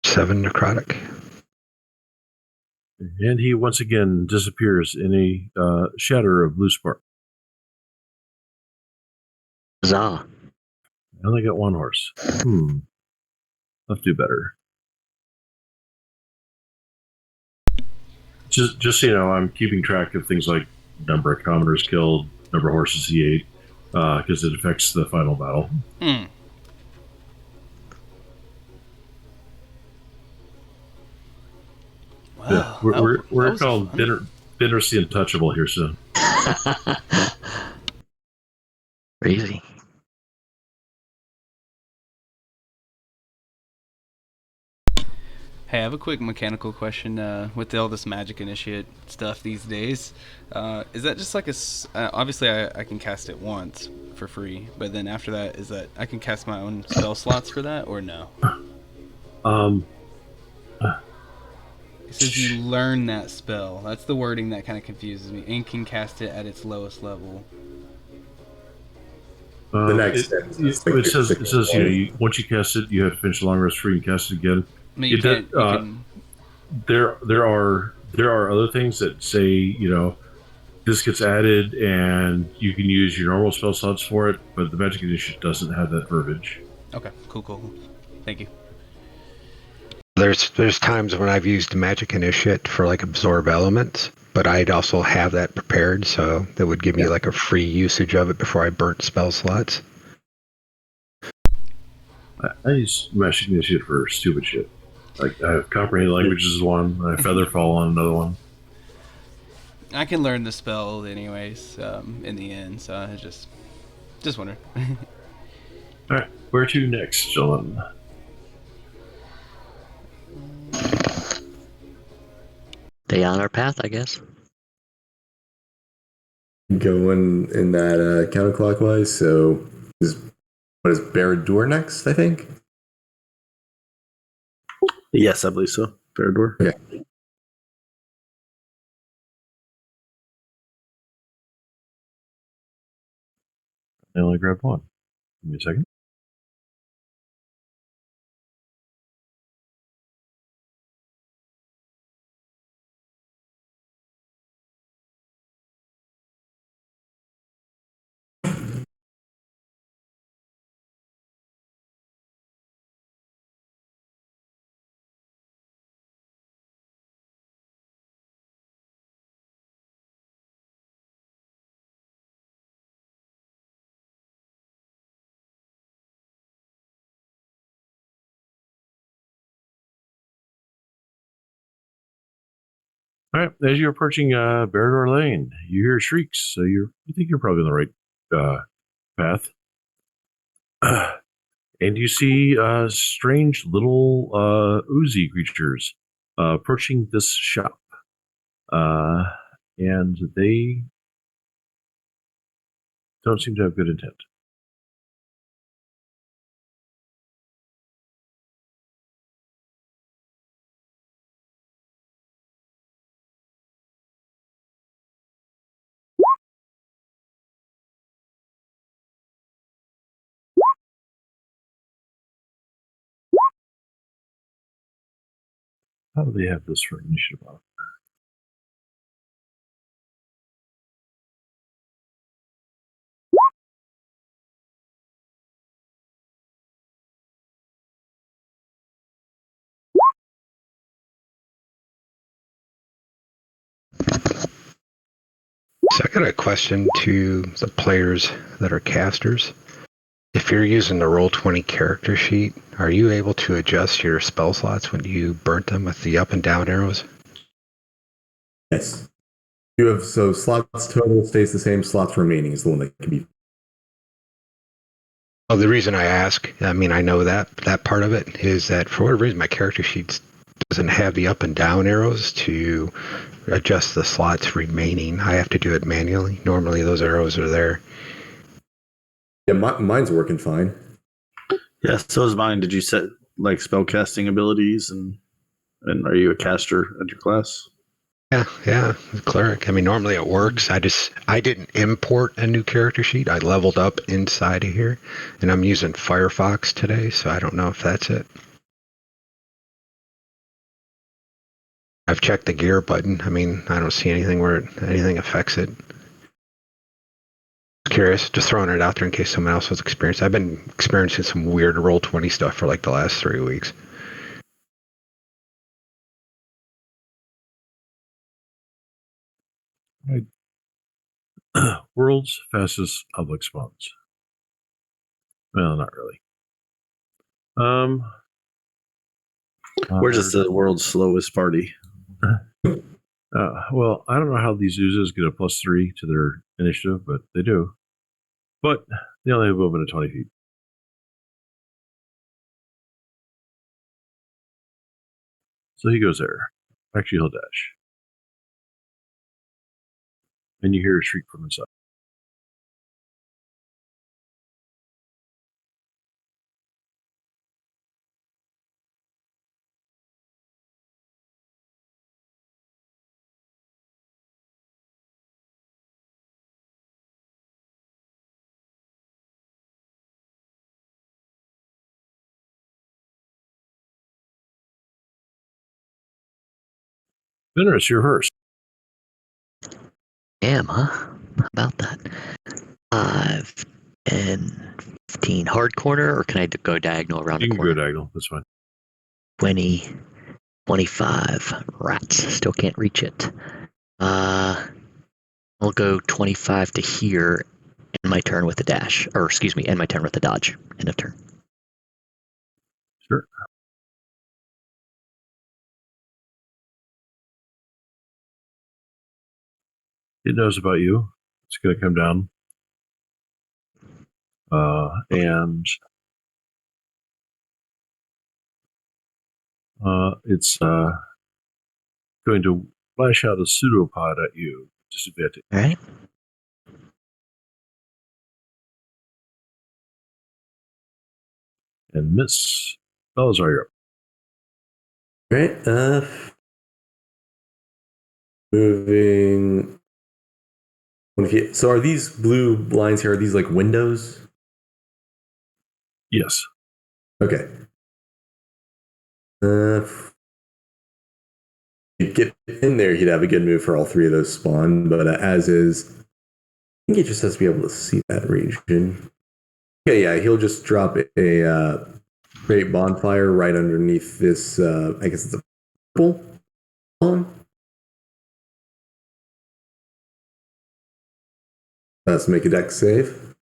Seven necrotic. And he once again disappears in a shatter of blue spark. Huzzah. I only got 1 horse. Let's do better. Just so you know, I'm keeping track of things like number of commoners killed, number of horses he ate, because it affects the final battle. Wow, Yeah, we're called Benrus the Untouchable here soon. Crazy. Hey, I have a quick mechanical question. With all this magic initiate stuff these days, is that just like obviously I can cast it once for free, but then after that, is that I can cast my own spell slots for that, or no? It says you learn that spell. That's the wording that kind of confuses me. And can cast it at its lowest level. The next it says once you cast it, you have to finish the long rest free and cast it again. I mean, you can... There are other things that say this gets added and you can use your normal spell slots for it, but the Magic Edition doesn't have that verbiage. Okay, cool. Thank you. There's times when I've used the Magic Initiate for like absorb elements, but I'd also have that prepared, so that would give me like a free usage of it before I burnt spell slots. I use Magic Initiate for stupid shit. Like I have Comprehend Languages is one, I have Featherfall on another one. I can learn the spell anyways in the end, so I just wondering. All right, where to next, gentlemen? Stay on our path, I guess. Going in that counterclockwise, so what is Barad-dûr next, I think? Yes, I believe so. Barad-dûr. Okay. I only grabbed one. Give me a second. All right. As you're approaching Barrador Lane, you hear shrieks. So you think you're probably on the right path. And you see strange little oozy creatures approaching this shop. And they don't seem to have good intent. How do they have this for initiative? So I got a question to the players that are casters. If you're using the Roll20 character sheet, are you able to adjust your spell slots when you burnt them with the up and down arrows? Yes. You have so slots total stays the same. Slots remaining is the one that can be. Oh, the reason I ask, I mean, I know that part of it is that for whatever reason, my character sheet doesn't have the up and down arrows to adjust the slots remaining. I have to do it manually. Normally, those arrows are there. Yeah, mine's working fine. Yeah, so is mine. Did you set like spell casting abilities and are you a caster at your class? Yeah, cleric. I mean, normally it works. I didn't import a new character sheet. I leveled up inside of here, and I'm using Firefox today, so I don't know if that's it. I've checked the gear button. I mean, I don't see anything where anything affects it. Curious, just throwing it out there in case someone else was experiencing. I've been experiencing some weird Roll20 stuff for like the last 3 weeks. World's fastest public spawns. Well, not really. We're just the world's slowest party. Well, I don't know how these oozes get a +3 to their initiative, but they do. But they only have movement of 20 feet. So he goes there. Actually, he'll dash. And you hear a shriek from inside. Venerus, you're first. Damn, huh? How about that? 5, 10, 15. Hard corner, or can I go diagonal around You the can corner? go diagonal. That's fine. 20, 25. Rats. Still can't reach it. I'll go 25 to here, and my turn with a dash. Or, excuse me, and my turn with a dodge. End of turn. Sure. It knows about you. It's going to come down. And it's going to flash out a pseudopod at you. Disadvantage. All right. And miss. Belazar, you're up. Right. Moving 20 feet. So are these blue lines here? Are these like windows? Yes. Okay. He'd get in there, he'd have a good move for all three of those spawn, but as is, I think he just has to be able to see that region. Okay, yeah, he'll just drop a great bonfire right underneath this, I guess it's a purple spawn. Let's make a dex save.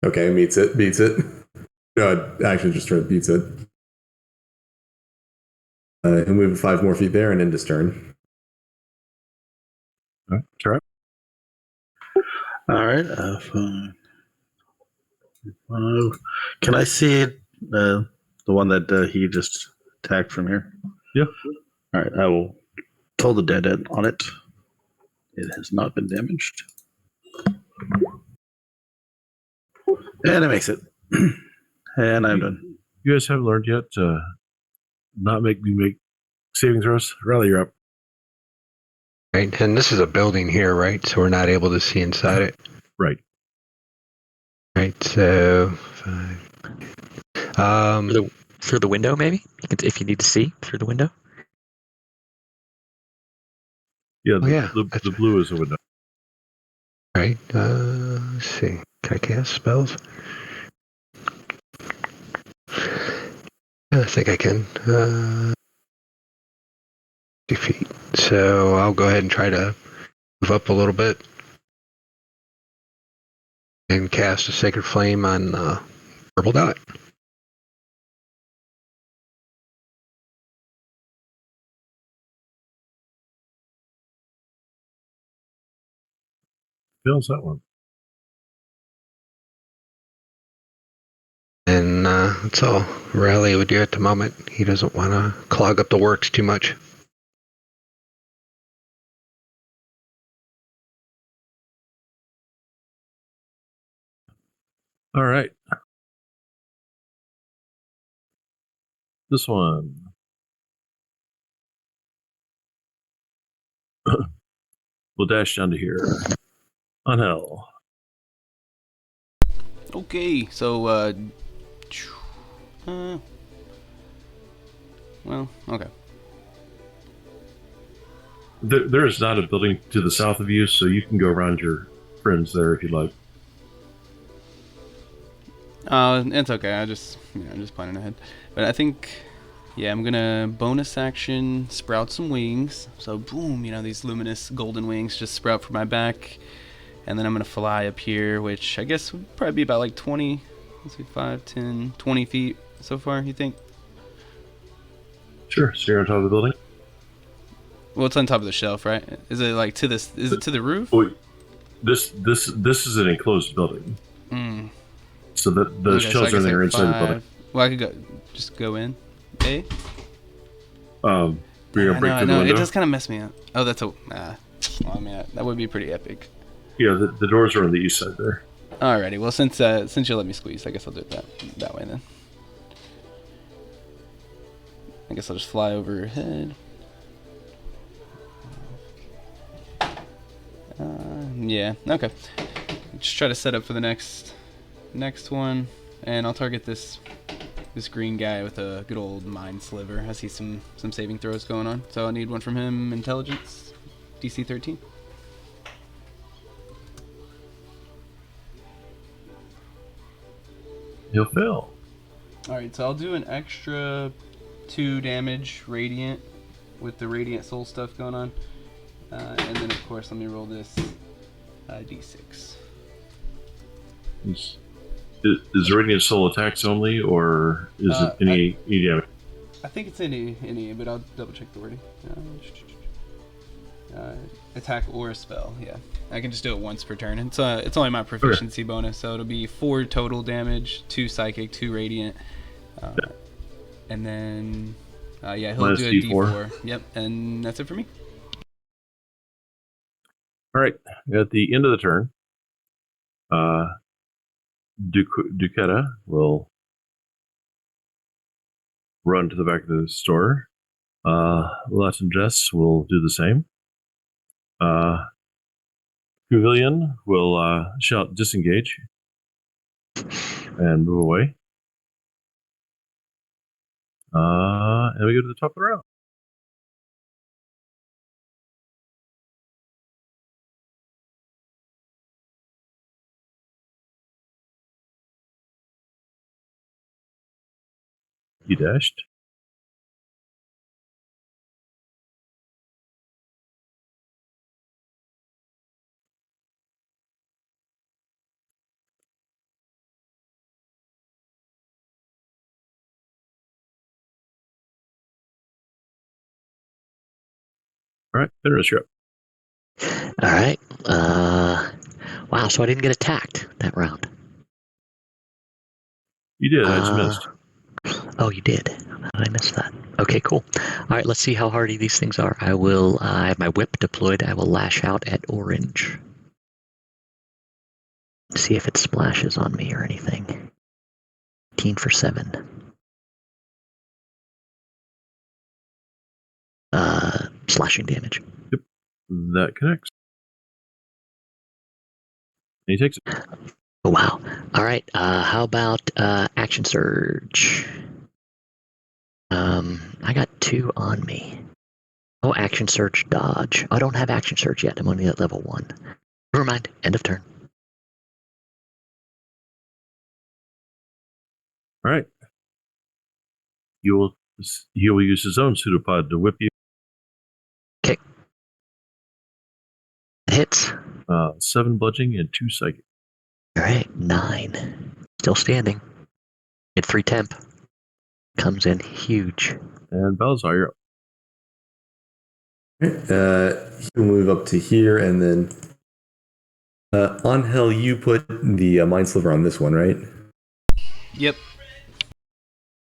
Okay, beats it. No, it actually just beats it. He'll move 5 more feet there and end his turn. All right, Trap. All right. Can I see the one that he just attacked from here? Yeah. All right. I will pull the dead end on it. It has not been damaged. And it makes it. And I'm done. You guys haven't learned yet to not make me make saving throws. Riley, you're up. Right, and this is a building here, right? So we're not able to see inside it. Right. Right. So, 5. Through the window, maybe? If you need to see through the window. Yeah. Oh, yeah. The blue is a window. Right. Let's see. Can I cast spells? Yeah, I think I can. 50 feet. So I'll go ahead and try to move up a little bit and cast a Sacred Flame on Purple Dot. Fails that one. And that's all Riley would do at the moment. He doesn't want to clog up the works too much. All right. This one. We'll dash down to here. On hell. Okay, so well, okay. There is not a building to the south of you, so you can go around your friends there if you'd like. It's okay. I'm just planning ahead. But I think, yeah, I'm gonna bonus action sprout some wings. So boom, these luminous golden wings just sprout from my back, and then I'm gonna fly up here, which I guess would probably be about like 20, let's see, 5, 10, 20 feet so far. You think? Sure. So you're on top of the building. Well, it's on top of the shelf, right? Is it like to this? Is it to the roof? Wait, this is an enclosed building. Mm. So that the Okay, so I shells are guess there like inside the building. 5. Well, I could just go in. Eh? You're gonna break through the window. It does kind of mess me up. Oh, that's a. Well, I mean, that would be pretty epic. Yeah, the doors are on the east side there. Alrighty, well, since you let me squeeze, I guess I'll do it that way then. I guess I'll just fly over your head. Yeah, okay. Just try to set up for the next one, and I'll target this green guy with a good old mind sliver. I see some saving throws going on, so I'll need one from him. Intelligence, DC 13. He'll fail. Alright, so I'll do an extra 2 damage radiant with the radiant soul stuff going on. And then, of course, let me roll this d6. Is Radiant Soul attacks only, or is it any damage? I think it's any, but I'll double check the wording. Attack or a spell, yeah. I can just do it once per turn. It's only my proficiency bonus, so it'll be 4 total damage, 2 psychic, 2 radiant, and then he'll Minus do a D4. Yep, and that's it for me. All right. At the end of the turn, Duquetta will run to the back of the store. Latin Jess will do the same. Pavilion will shout disengage and move away. And we go to the top of the round. He dashed. All right, Fenris, you're up. All right. Wow. So I didn't get attacked that round. You did. I just missed. Oh, you did. How did I miss that? Okay, cool. All right, let's see how hardy these things are. I will. I have my whip deployed. I will lash out at orange. See if it splashes on me or anything. 18 for 7. Slashing damage. That connects. And he takes it. Oh, wow. All right. How about action surge? I got 2 on me. Oh, action surge dodge. I don't have action surge yet. I'm only at level 1. Never mind. End of turn. All right. He will use his own pseudopod to whip you. Okay. Hits. 7 bludgeoning and 2 psychic. All right. 9. Still standing. At 3 temp. Comes in huge. And Balazar, you're up. He'll move up to here, and then Angel, you put the Mind Sliver on this one, right? Yep.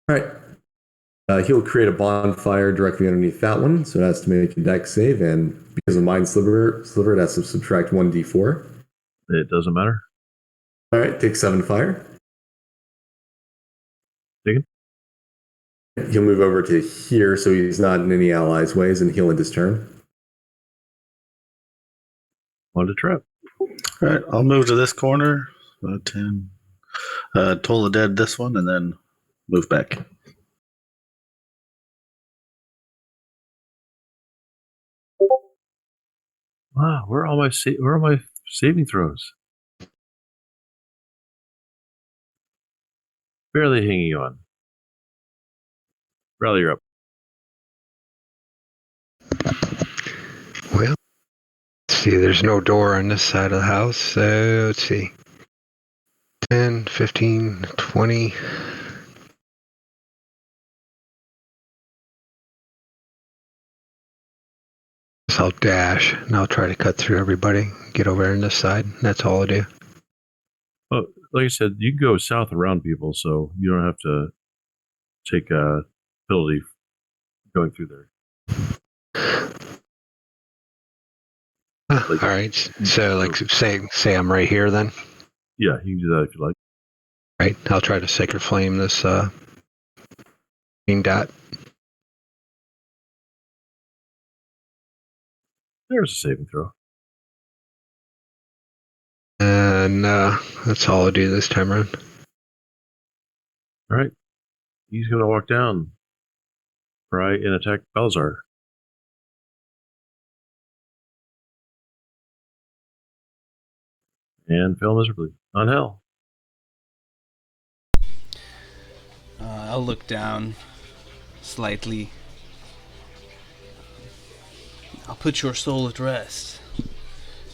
All right. He'll create a bonfire directly underneath that one, so it has to make a dex save, and because of Mind Sliver, it has to subtract 1d4. It doesn't matter. All right, take 7 fire. Taken. He'll move over to here, so he's not in any allies' ways, and he'll end his turn. On to trap. All right, I'll move to this corner. 10. Toll the Dead this one, and then move back. Wow, where are my saving throws? Barely hanging on. Rally, you're up. Well, let's see, there's no door on this side of the house, so let's see. 10, 15, 20. So I'll dash and I'll try to cut through everybody, get over on this side. That's all I do. Oh, like I said, you can go south around people, so you don't have to take a penalty going through there. All right. So, like, say I'm right here then. Yeah, you can do that if you like. Right. I'll try to Sacred Flame this green dot. There's a saving throw. And that's all I'll do this time around. All right. He's going to walk down. Try and attack Balzar. And fail miserably. On hell. I'll look down slightly. I'll put your soul at rest.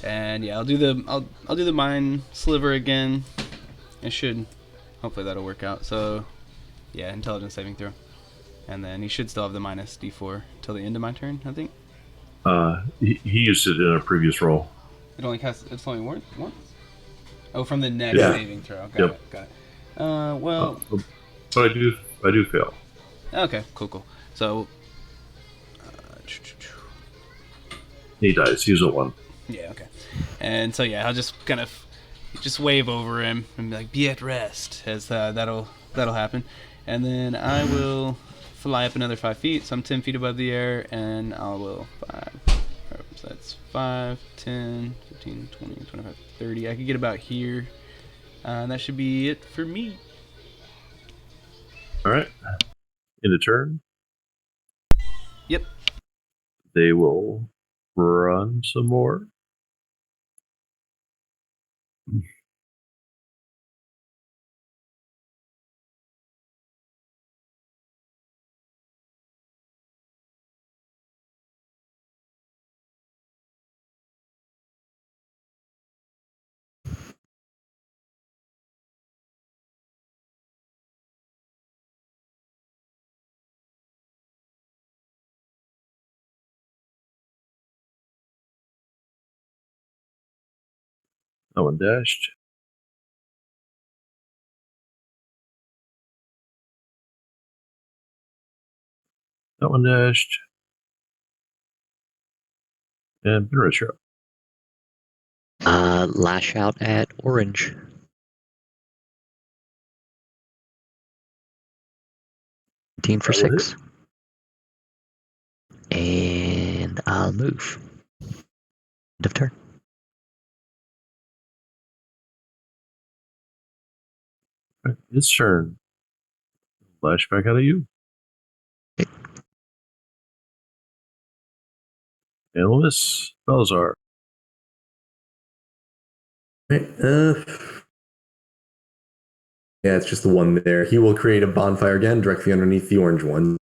And yeah, I'll do the Mind Sliver again. It should, hopefully that'll work out. So yeah, intelligence saving throw. And then he should still have the minus d4 till the end of my turn, I think. He used it in a previous roll. It's only once? Oh, from the next Yeah. saving throw. Got Yep. it. Well. But I do fail. Okay, cool. So. He dies. He's a 1. Yeah, okay. And so yeah, I'll just kind of just wave over him and be like, "Be at rest," as that'll happen. And then I will fly up another 5 feet, so I'm 10 feet above the air, and I will 5. So that's 5, 10, 15, 20, 25, 30. I could get about here. That should be it for me. All right. In a turn, Yep. they will run some more. That one dashed. That one dashed. And Benerus, you're up. Lash out at orange. 19 for That will 6. And I'll move. End of turn. Okay, it's turn. Lash back out at you. And this Belzar. Right, yeah, it's just the one there. He will create a bonfire again directly underneath the orange one.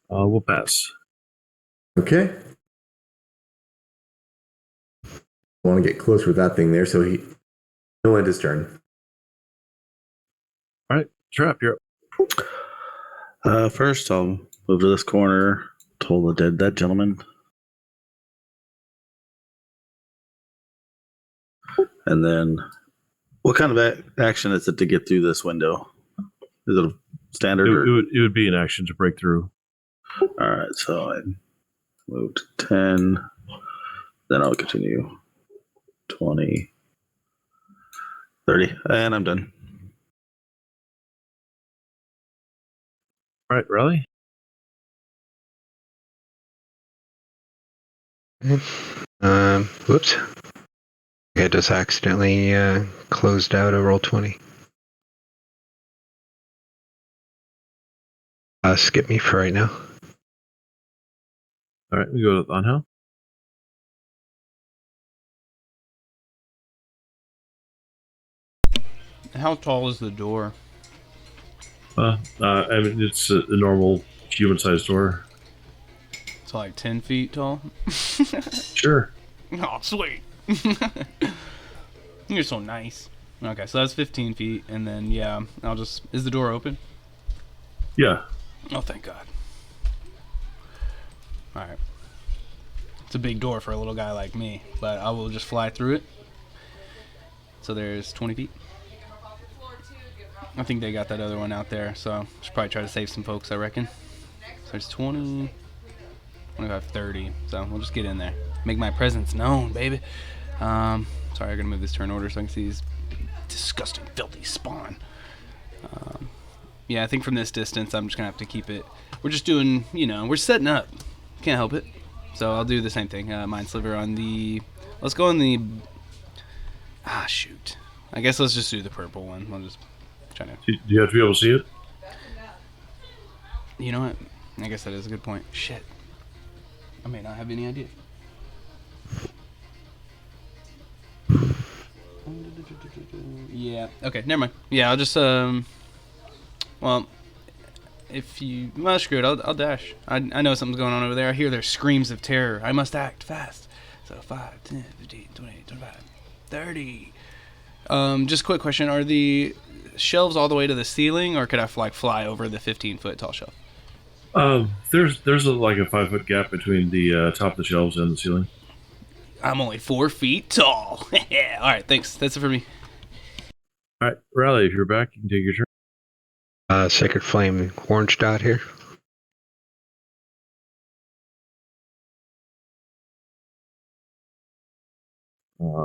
We'll pass. Okay. I want to get closer with that thing there, so he'll end his turn. All right, Trap, you're up. First, I'll move to this corner, toll the dead gentleman. And then, what kind of action is it to get through this window? Is it a standard? It would be an action to break through. All right, so I moved 10. Then I'll continue 20, 30, and I'm done. All right, Raleigh. Whoops. I just accidentally closed out a roll 20. Skip me for right now. All right, we go on how? How tall is the door? I mean, it's a normal human-sized door. It's like 10 feet tall. Sure. Oh, sweet. You're so nice. Okay, so that's 15 feet, and then, yeah, I'll just... Is the door open? Yeah. Oh, thank God. Alright. It's a big door for a little guy like me, but I will just fly through it. So there's 20 feet. I think they got that other one out there, so should probably try to save some folks, I reckon. So there's 20, 25, 30. So we'll just get in there. Make my presence known, baby. Sorry, I'm gonna move this turn order so I can see these disgusting, filthy spawn. Yeah, I think from this distance, I'm just gonna have to keep it. We're just doing, we're setting up. Can't help it. So I'll do the same thing. Mind Sliver on the. Let's go on the. Shoot. I guess let's just do the purple one. We'll just try to. Do you have to be able to see it? You know what? I guess that is a good point. Shit. I may not have any idea. Yeah. Okay. Never mind. Yeah. I'll just Well, screw it. I'll dash. I know something's going on over there. I hear their screams of terror. I must act fast. So 5, 10, 15, 20, 25, 30. Just a quick question. Are the shelves all the way to the ceiling, or could I fly over the 15-foot tall shelf? There's like a 5-foot gap between the top of the shelves and the ceiling. I'm only 4 feet tall. All right, thanks. That's it for me. All right, Raleigh, if you're back, you can take your turn. Sacred Flame orange dot here.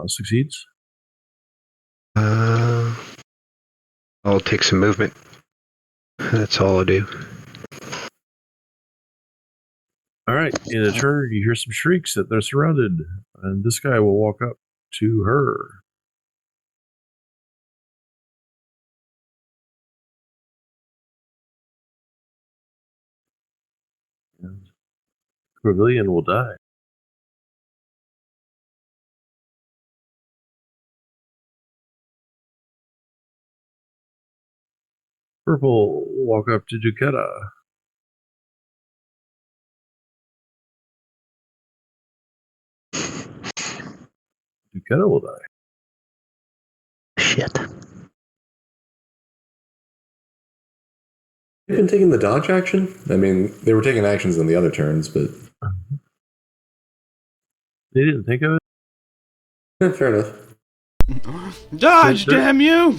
Succeeds. I'll take some movement. That's all I'll do. All right, in a turn, you hear some shrieks that they're surrounded, and this guy will walk up to her. And Pavilion will die. Purple will walk up to Duquetta. Duquetta will die. Shit. They've been taking the dodge action. I mean, they were taking actions on the other turns, but They didn't think of it. fair enough. Dodge, They're- damn you!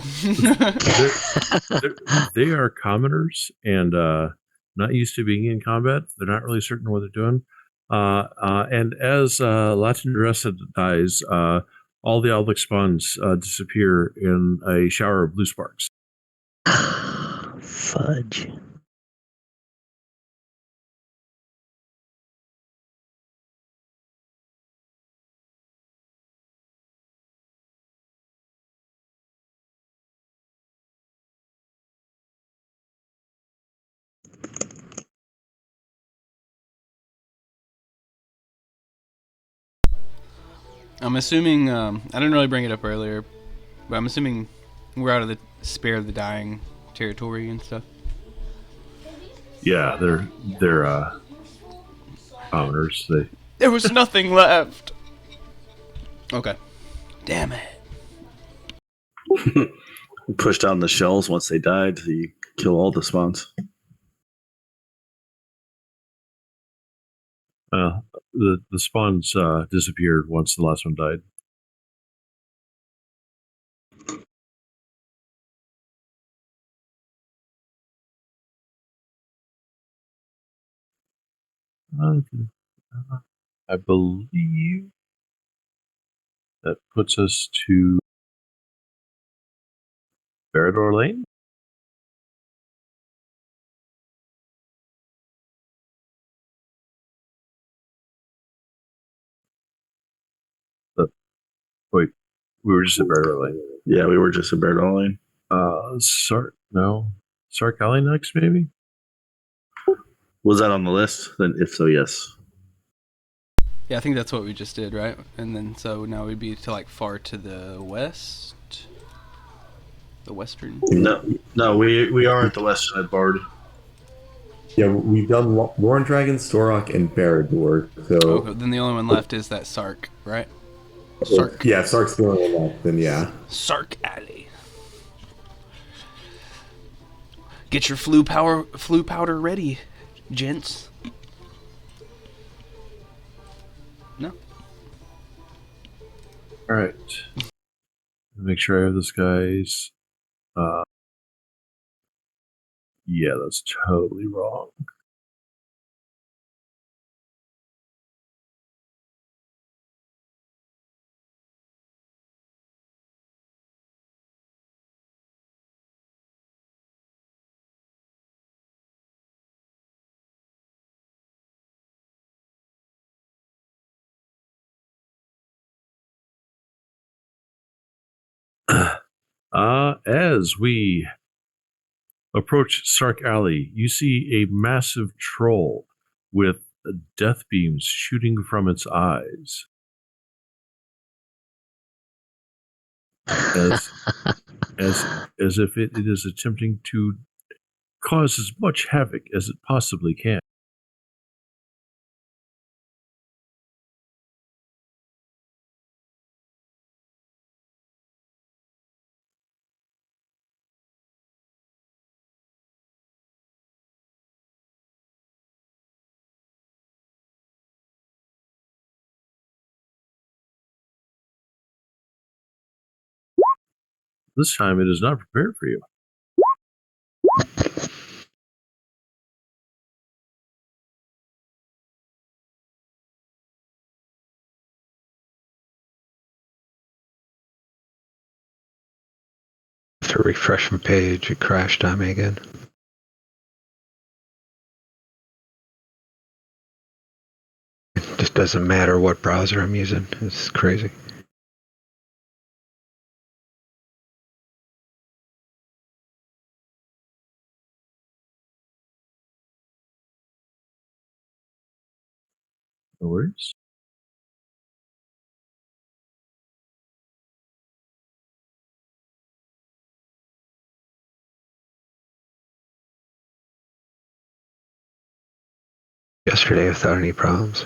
They are commoners and not used to being in combat. They're not really certain what they're doing. And as Latin Dressa dies, all the Aldrich spawns disappear in a shower of blue sparks. Fudge. I'm assuming, I didn't really bring it up earlier, but I'm assuming we're out of the spare the dying territory and stuff. Yeah, they're commoners. They There was nothing left. Okay. Damn it. Push down the shells once they died. So you kill all the spawns. the spawns disappeared once the last one died. I believe that puts us to Verador Lane. Wait, we were just at Verador Lane. Yeah, we were just a bear lane. Sark Alley next, maybe? Was that on the list? Then if so, yes. Yeah, I think that's what we just did, right? And then so now we'd be to like far to the west, the western. No, we are at the west side bard. Yeah, we've done Warren Dragon, Storok, and Barad-dûr. So Okay, then the only one left is that Sark, right? Sark. yeah, Sark's the only one left. Then yeah, Sark Alley. Get your flu powder ready, gents. No. All right. Make sure I have this guy's. Yeah, that's totally wrong. As we approach Sark Alley, you see a massive troll with death beams shooting from its eyes. As if it is attempting to cause as much havoc as it possibly can. This time it is not prepared for you. To refresh my page, it crashed on me again. It just doesn't matter what browser I'm using. It's crazy. No worries. Yesterday without any problems.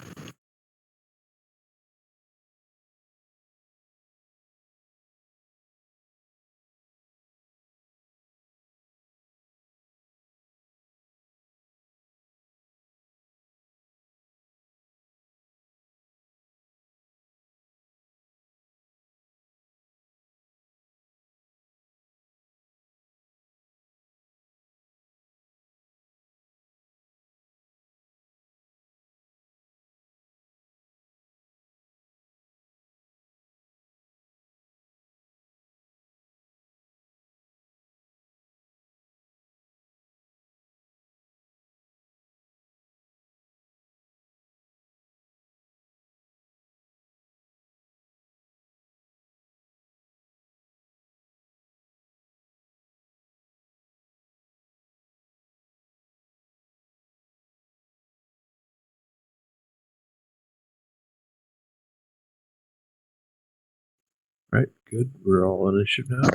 Right, good. We're all on initiative now.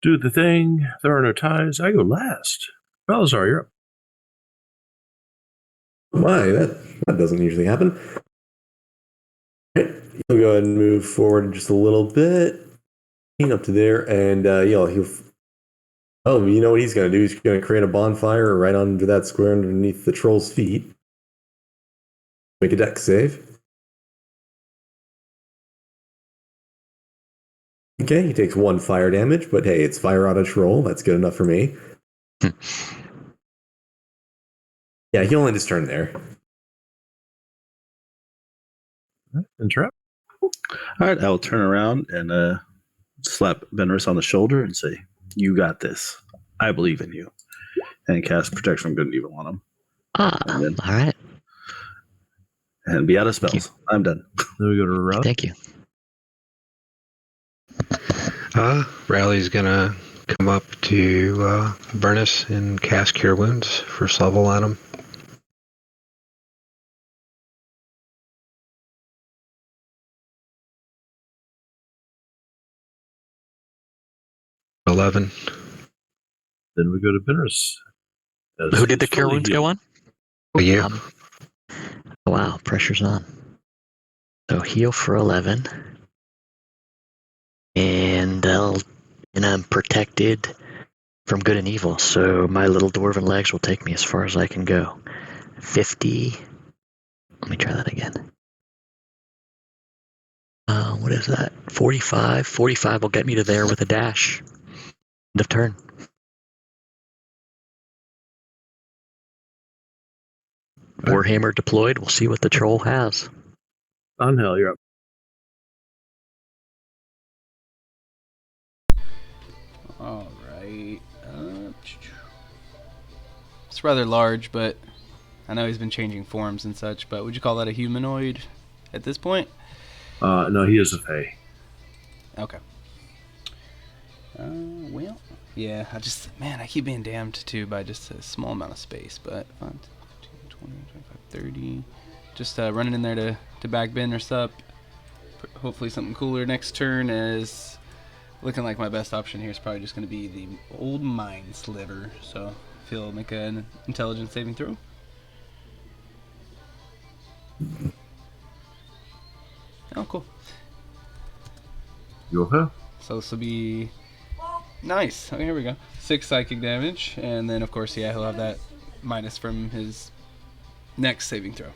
Do the thing. There are no ties. I go last. Balazar, you're up. My, that doesn't usually happen. Right, he'll go ahead and move forward just a little bit. Up to there, and he'll. Oh, you know what he's going to do? He's going to create a bonfire right under that square underneath the troll's feet. Make a dex save. Okay, he takes 1 fire damage, but hey, it's fire on a troll. That's good enough for me. Yeah, he'll end his turn there. And Trap. All right, I will turn around and slap Benris on the shoulder and say, "You got this. I believe in you." And cast Protect from Good and Evil on him. Ah, And all right. And be out of spells. I'm done. Then we go to Raleigh. Thank you. Rally's gonna come up to Burnus and cast Cure Wounds, first level on him. $11. Then we go to Benris. Who did the cure wounds go on? You. Oh, wow, pressure's on. So heal for 11. And I'm protected from good and evil, so my little dwarven legs will take me as far as I can go. 50. Let me try that again. What is that? 45. 45 will get me to there with a dash. End of turn. Warhammer deployed. We'll see what the troll has. Angel, you're up. All right. It's rather large, but I know he's been changing forms and such. But would you call that a humanoid at this point? No, he is a Fae. Okay. Well, yeah. I keep being damned too by just a small amount of space. But 5, 10, 15, 20, 25, 30. Just running in there to back Benris up. Hopefully something cooler next turn is looking like my best option here is probably just going to be the old Mind Sliver. So if he'll make an intelligence saving throw. Oh, cool. You okay? So this will be nice. Okay, here we go. 6 psychic damage, and then of course, yeah, he'll have that minus from his next saving throw.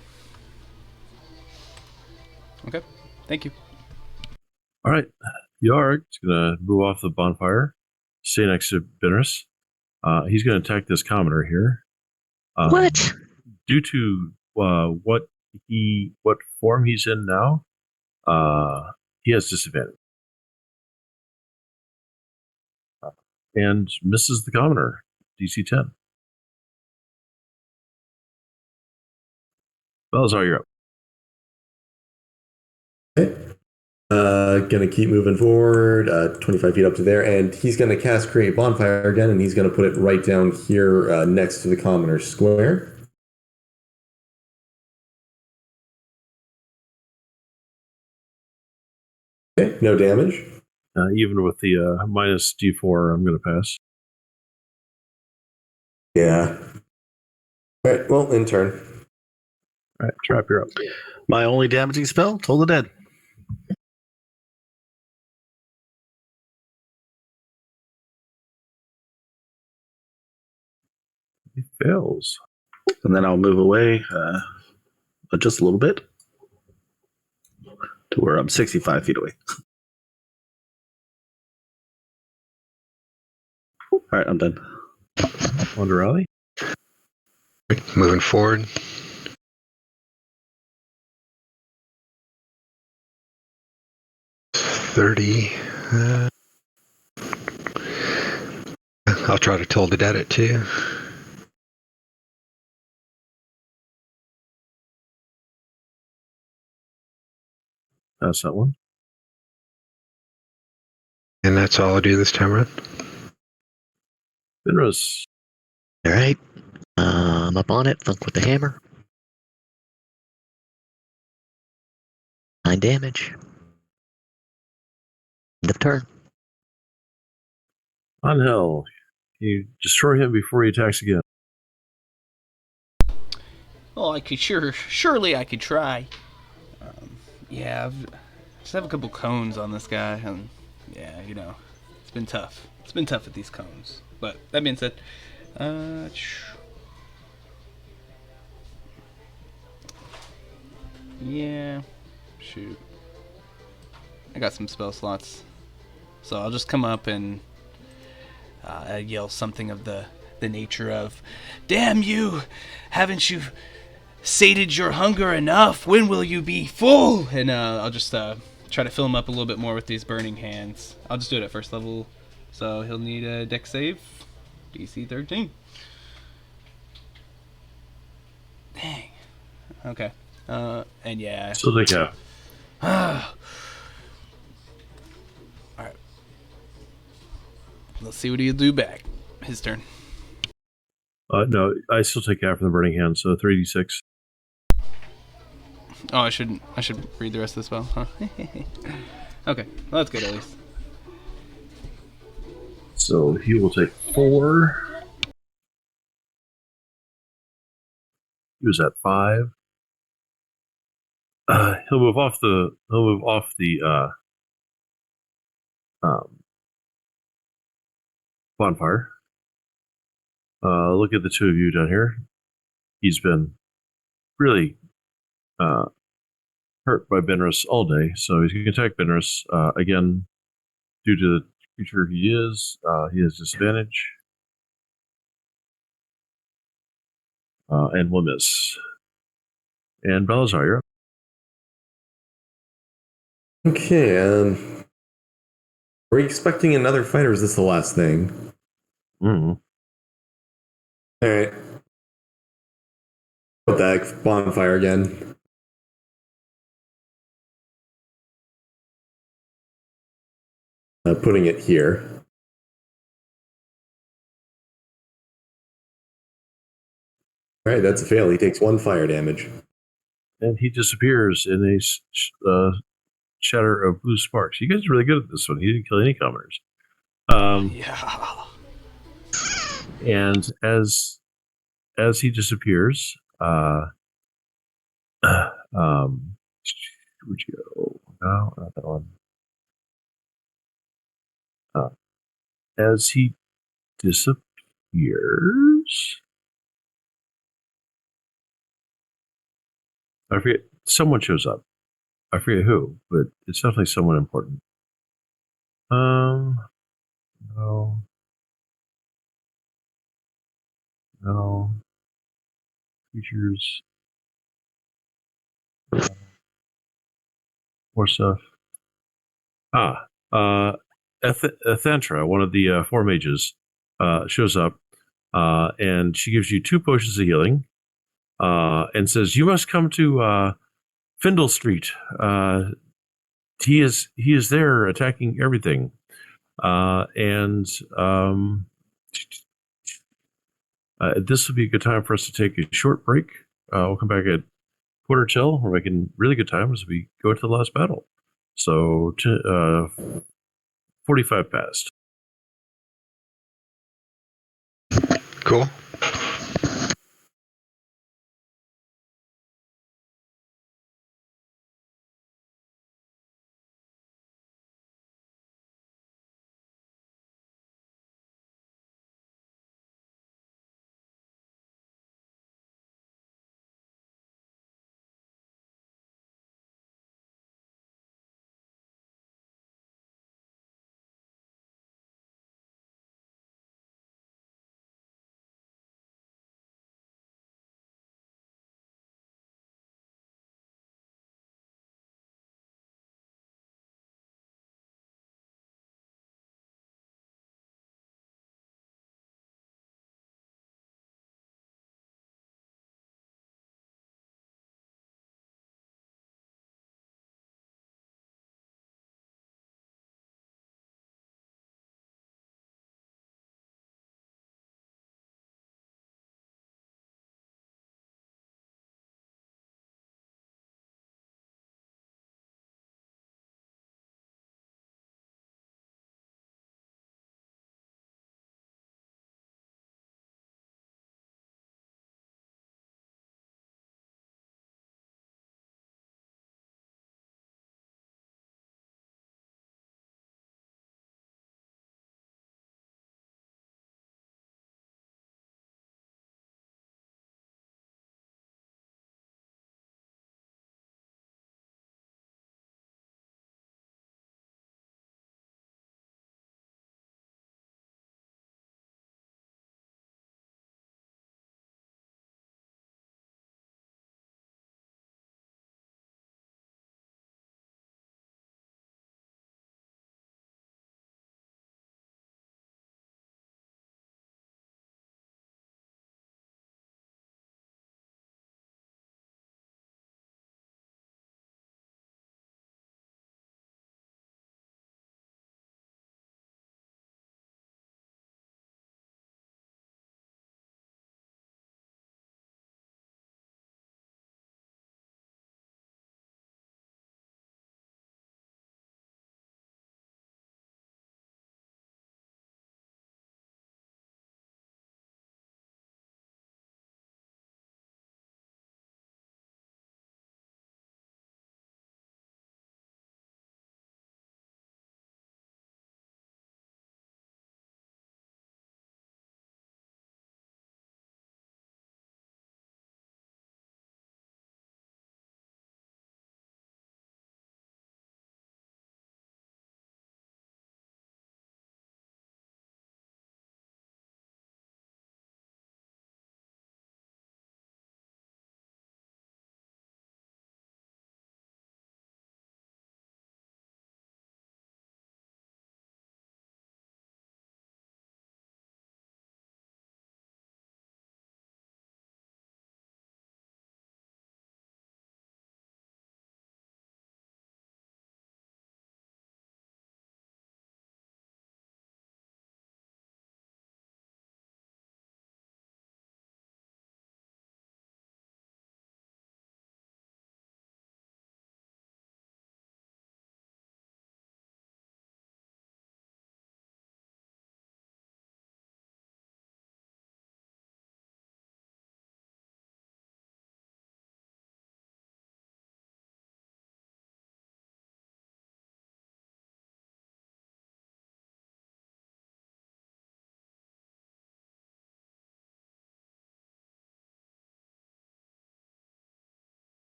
Okay, thank you. All right. Yarg is going to move off the bonfire, stay next to Benris. He's going to attack this commoner here. What? Due to what form he's in now, he has disadvantage. And misses the commoner, DC 10. Balazar, you're up. Okay. Gonna keep moving forward, 25 feet up to there, and he's gonna cast Create Bonfire again, and he's gonna put it right down here next to the commoner square. Okay, no damage. Even with the minus D4, I'm going to pass. Yeah. All right, well, in turn. All right, Trap, you're up. My only damaging spell, Toll the Dead. He fails. And then I'll move away just a little bit to where I'm 65 feet away. All right, I'm done. On to Raleigh. Moving forward. $30. I'll try to Toll the Dead it too. Pass that one. And that's all I'll do this time around. Benris. All right. I'm up on it. Thunk with the hammer. 9 damage. End of turn. Angel, you destroy him before he attacks again. Well, I could surely I could try. Yeah, just have a couple cones on this guy, and yeah, it's been tough. It's been tough with these cones. But that being said, yeah, shoot, I got some spell slots, so I'll just come up and yell something of the nature of, "Damn you! Haven't you sated your hunger enough? When will you be full?" And I'll just try to fill him up a little bit more with these burning hands. I'll just do it at first level, so he'll need a dex save, DC 13. Dang. Okay. And yeah. So they have. All right. Let's see what he'll do back. His turn. No, I still take half from the burning hand, so 3d6. Oh, I should read the rest of the spell, huh? Okay, well, that's good at least. So he will take 4. He was at 5. He'll move off the bonfire. Look at the two of you down here. He's been really hurt by Benris all day, so he's going to attack Benris again. Due to the creature he has disadvantage, and will miss. And Balazar, you're up. Okay, were you expecting another fight, or is this the last thing? Mm. Alright. Put that bonfire again. Putting it here. Alright, that's a fail. He takes 1 fire damage. And he disappears in a shatter of blue sparks. You guys are really good at this one. He didn't kill any commoners. Yeah. And as he disappears, where'd you go? No, not that one. As he disappears, I forget. Someone shows up. I forget who, but it's definitely someone important. No. Features. More stuff. Ethantra, one of the 4 mages, shows up, and she gives you 2 potions of healing, and says, "You must come to Findle Street. He is there attacking everything." This would be a good time for us to take a short break. We'll come back at quarter till. We're making really good time as we go to the last battle. So, 45 past. Cool.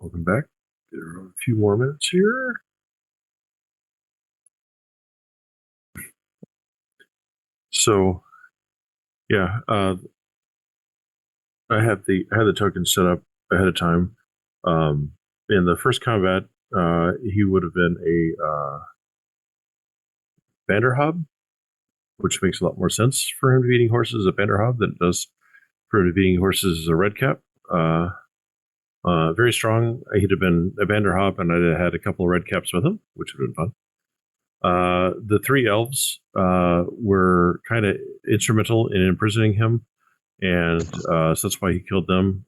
welcome back. There are a few more minutes here. So, yeah, I had the token set up ahead of time. In the first combat, he would have been a Vanderhob, which makes a lot more sense for him to be eating horses as a Vanderhob than it does for him to be eating horses as a Redcap. Very strong. He'd have been a Vanderhob, and I'd have had a couple of Redcaps with him, which would have been fun. The three elves were kind of instrumental in imprisoning him, and so that's why he killed them.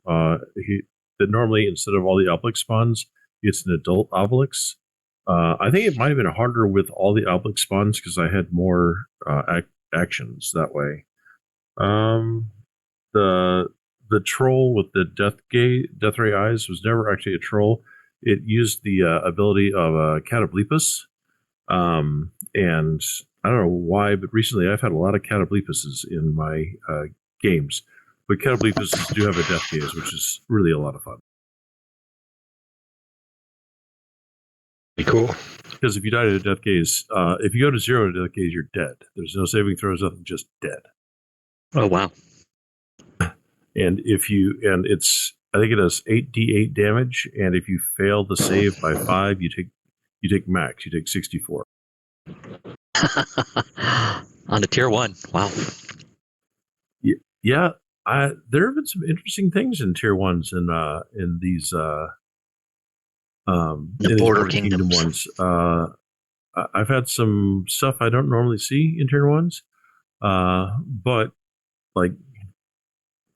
Normally, instead of all the Obelix spawns, it's an adult Obelix. I think it might have been harder with all the Obelix spawns because I had more actions that way. The troll with the death ray eyes was never actually a troll. It used the ability of Catoblepus. And I don't know why, but recently I've had a lot of Catoblepuses in my games. But Catoblepuses do have a death gaze, which is really a lot of fun. Pretty cool. Because if you die to a death gaze, if you go to 0 to death gaze, you're dead. There's no saving throws, nothing, just dead. Oh wow. And I think it does 8d8 damage, and if you fail the save by 5, you take max. You take 64. On a tier 1. Wow. Yeah, there have been some interesting things in tier 1s in these The in Border these Kingdoms. ones. I've had some stuff I don't normally see in tier 1s, but like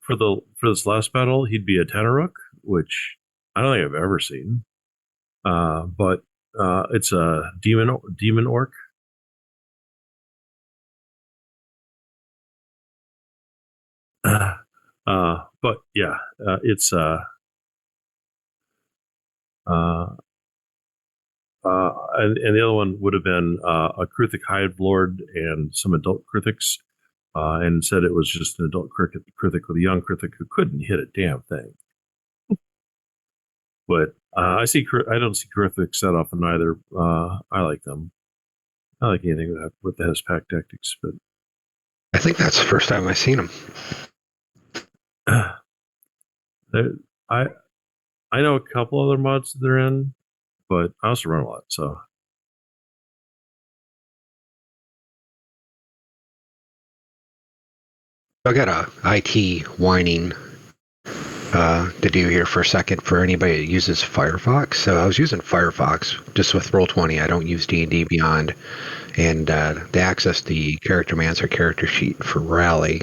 for this last battle, he'd be a Tanaruk, which I don't think I've ever seen. But it's a demon orc. But yeah, it's and the other one would have been a Kruthik Hive Lord and some adult Kruthiks, and said it was just an adult Kruthik with a young Kruthik who couldn't hit a damn thing. But I don't see Kruthiks that often either. I like them. I like anything with that has pack tactics, but I think that's the first time I've seen him. I know a couple other mods that they're in, but I also run a lot, so. I got a IT whining to do here for a second for anybody that uses Firefox. So I was using Firefox just with Roll20. I don't use D&D Beyond, and they accessed the Charactermancer character sheet for Rally,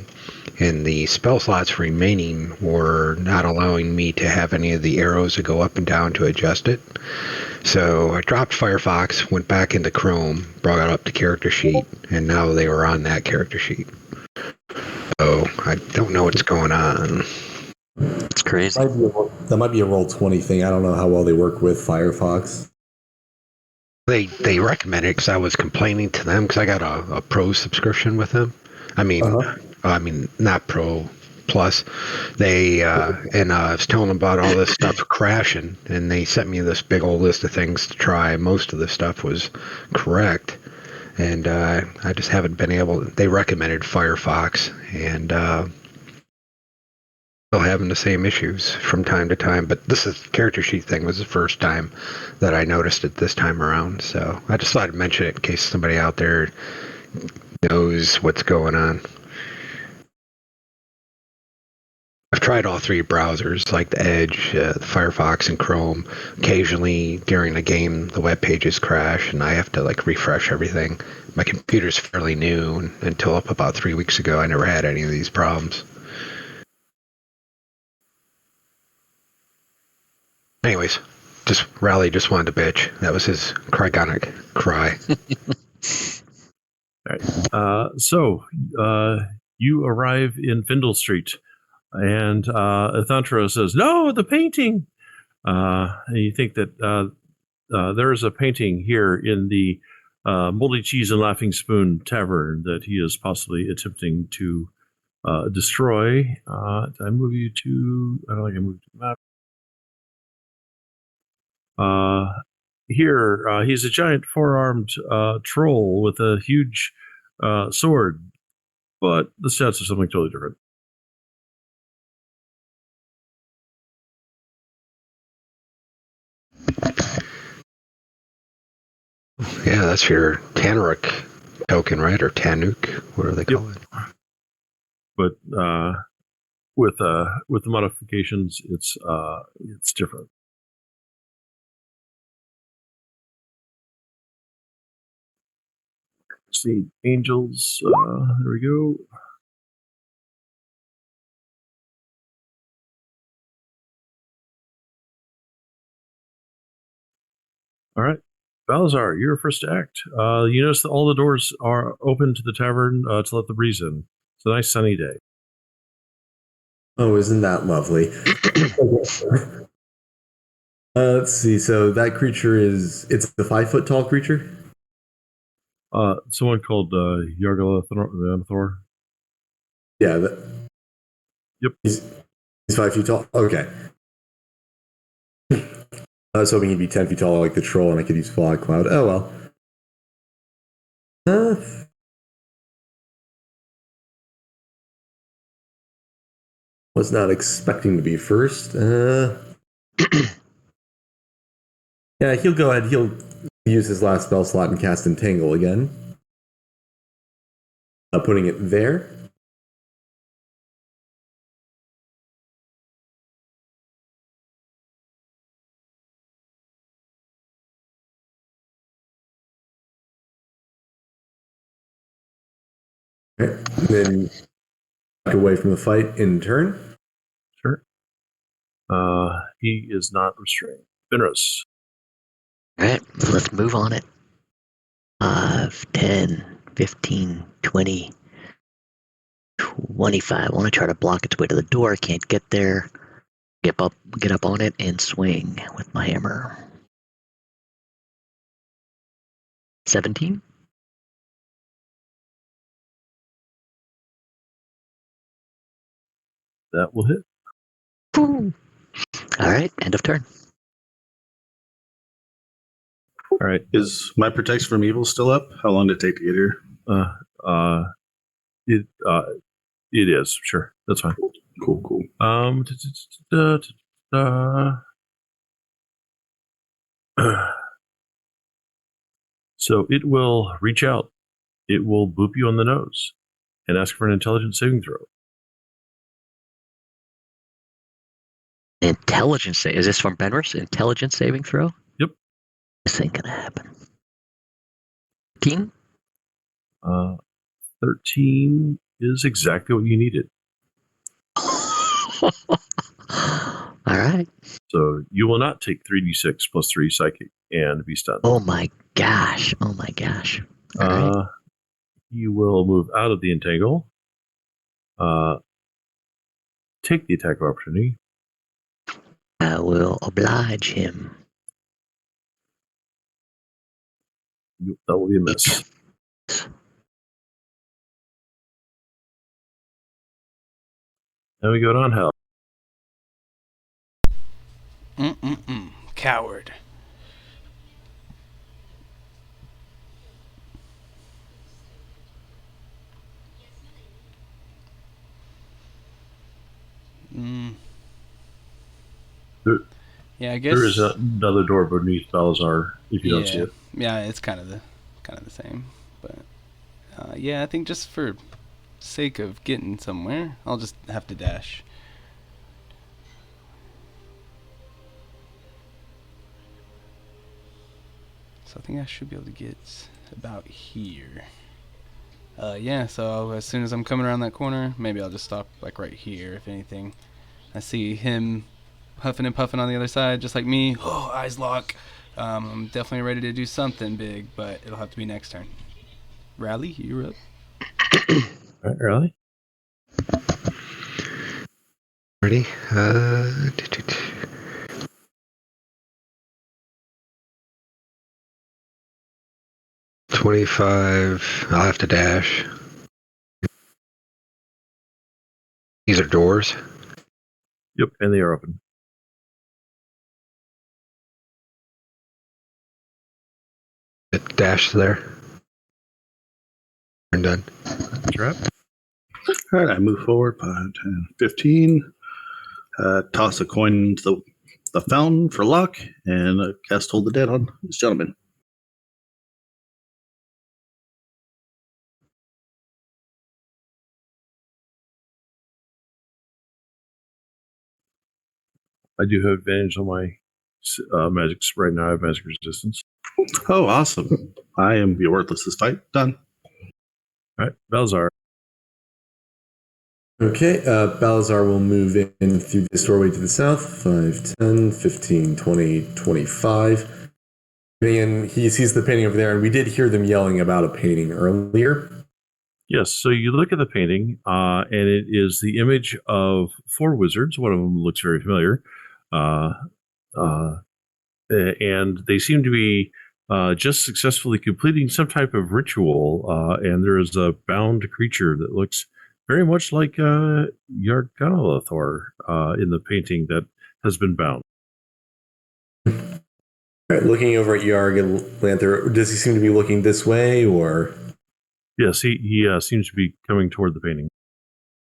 and the spell slots remaining were not allowing me to have any of the arrows that go up and down to adjust it. So I dropped Firefox, went back into Chrome, brought it up to character sheet, and now they were on that character sheet. So I don't know what's going on. It's crazy. That might be a Roll20 thing. I don't know how well they work with Firefox. They recommended it because I was complaining to them because I got a pro subscription with them. I mean not pro plus. They and I was telling them about all this stuff crashing, and they sent me this big old list of things to try. Most of the stuff was correct, and I just haven't been able. They recommended Firefox, and still having the same issues from time to time. But this character sheet thing was the first time that I noticed it this time around. So I just thought I'd mention it in case somebody out there knows what's going on. I've tried all three browsers, like the Edge, the Firefox, and Chrome. Occasionally, during a game, the web pages crash, and I have to refresh everything. My computer's fairly new, and until up about 3 weeks ago, I never had any of these problems. Anyways, Rally just wanted to bitch. That was his crygonic cry. All right. So you arrive in Findle Street, and Athantra says, "No, the painting." And you think that there is a painting here in the Moldy Cheese and Laughing Spoon Tavern that he is possibly attempting to destroy. Did I move you to? I don't think I moved to the map. Here, he's a giant four-armed troll with a huge sword, but the stats are something totally different. Yeah, that's your Tanaruk token, right? Or Tanuk, whatever they call it. But with the modifications, it's different. Let's see, angels. There we go. All right, Balazar, you're first to act. You notice that all the doors are open to the tavern to let the breeze in. It's a nice sunny day. Oh, isn't that lovely? Let's see. So that creature it's the 5 foot tall creature? Someone called Yargala Thor. Yeah. Yep. He's 5 feet tall. Okay. I was hoping he'd be 10 feet tall like the troll and I could use Fog Cloud. Oh, well. Was not expecting to be first. Yeah, he'll go ahead. He'll use his last spell slot and cast Entangle again. Putting it there. Okay. Then back away from the fight in turn. Sure. He is not restrained. Benros. All right, let's move on it. 5, 10, 15, 20, 25. I want to try to block its way to the door. Can't get there. Get up on it and swing with my hammer. 17. That will hit. All right, end of turn. All right. Is my protection from evil still up? How long did it take to get here? It is sure. That's fine. Cool. So it will reach out. It will boop you on the nose and ask for an intelligence saving throw. Intelligence save. Is this from Benris? Intelligence saving throw? Yep. This ain't gonna happen. 13? 13 is exactly what you needed. All right. So you will not take 3d6 plus 3 psychic and be stunned. Oh my gosh. All right. You will move out of the entangle. Take the attack of opportunity. I will oblige him. That will be a miss. Then we go to Angel. Coward. Yeah, I guess There is another door beneath Balazar if you don't see it. Yeah, it's kind of the same, but yeah, I think just for sake of getting somewhere, I'll just have to dash. So I think I should be able to get about here. Yeah, so as soon as I'm coming around that corner, maybe I'll just stop like right here, if anything. I see him huffing and puffing on the other side, just like me. Oh, eyes lock. I'm definitely ready to do something big, but it'll have to be next turn. Rally, you're up. All right, Rally. Ready? 25. I'll have to dash. These are doors. Yep, and they are open. Hit dash there. I'm done. Trap. All right, I move forward 5, 10, 15. Toss a coin into the fountain for luck, and cast Hold the Dead on this gentleman. I do have advantage on my magics right now. I have magic resistance. Oh, awesome. I am your worthless this fight. Done. All right, Balzar. Okay, Balazar will move in through this doorway to the south. 5, 10, 15, 20, 25. And he sees the painting over there, and we did hear them yelling about a painting earlier. Yes, so you look at the painting, and it is the image of 4 wizards. One of them looks very familiar. And they seem to be just successfully completing some type of ritual. And there is a bound creature that looks very much like Yargalathor in the painting that has been bound. All right, looking over at Yarg and Lanther, does he seem to be looking this way, or? Yes, he seems to be coming toward the painting.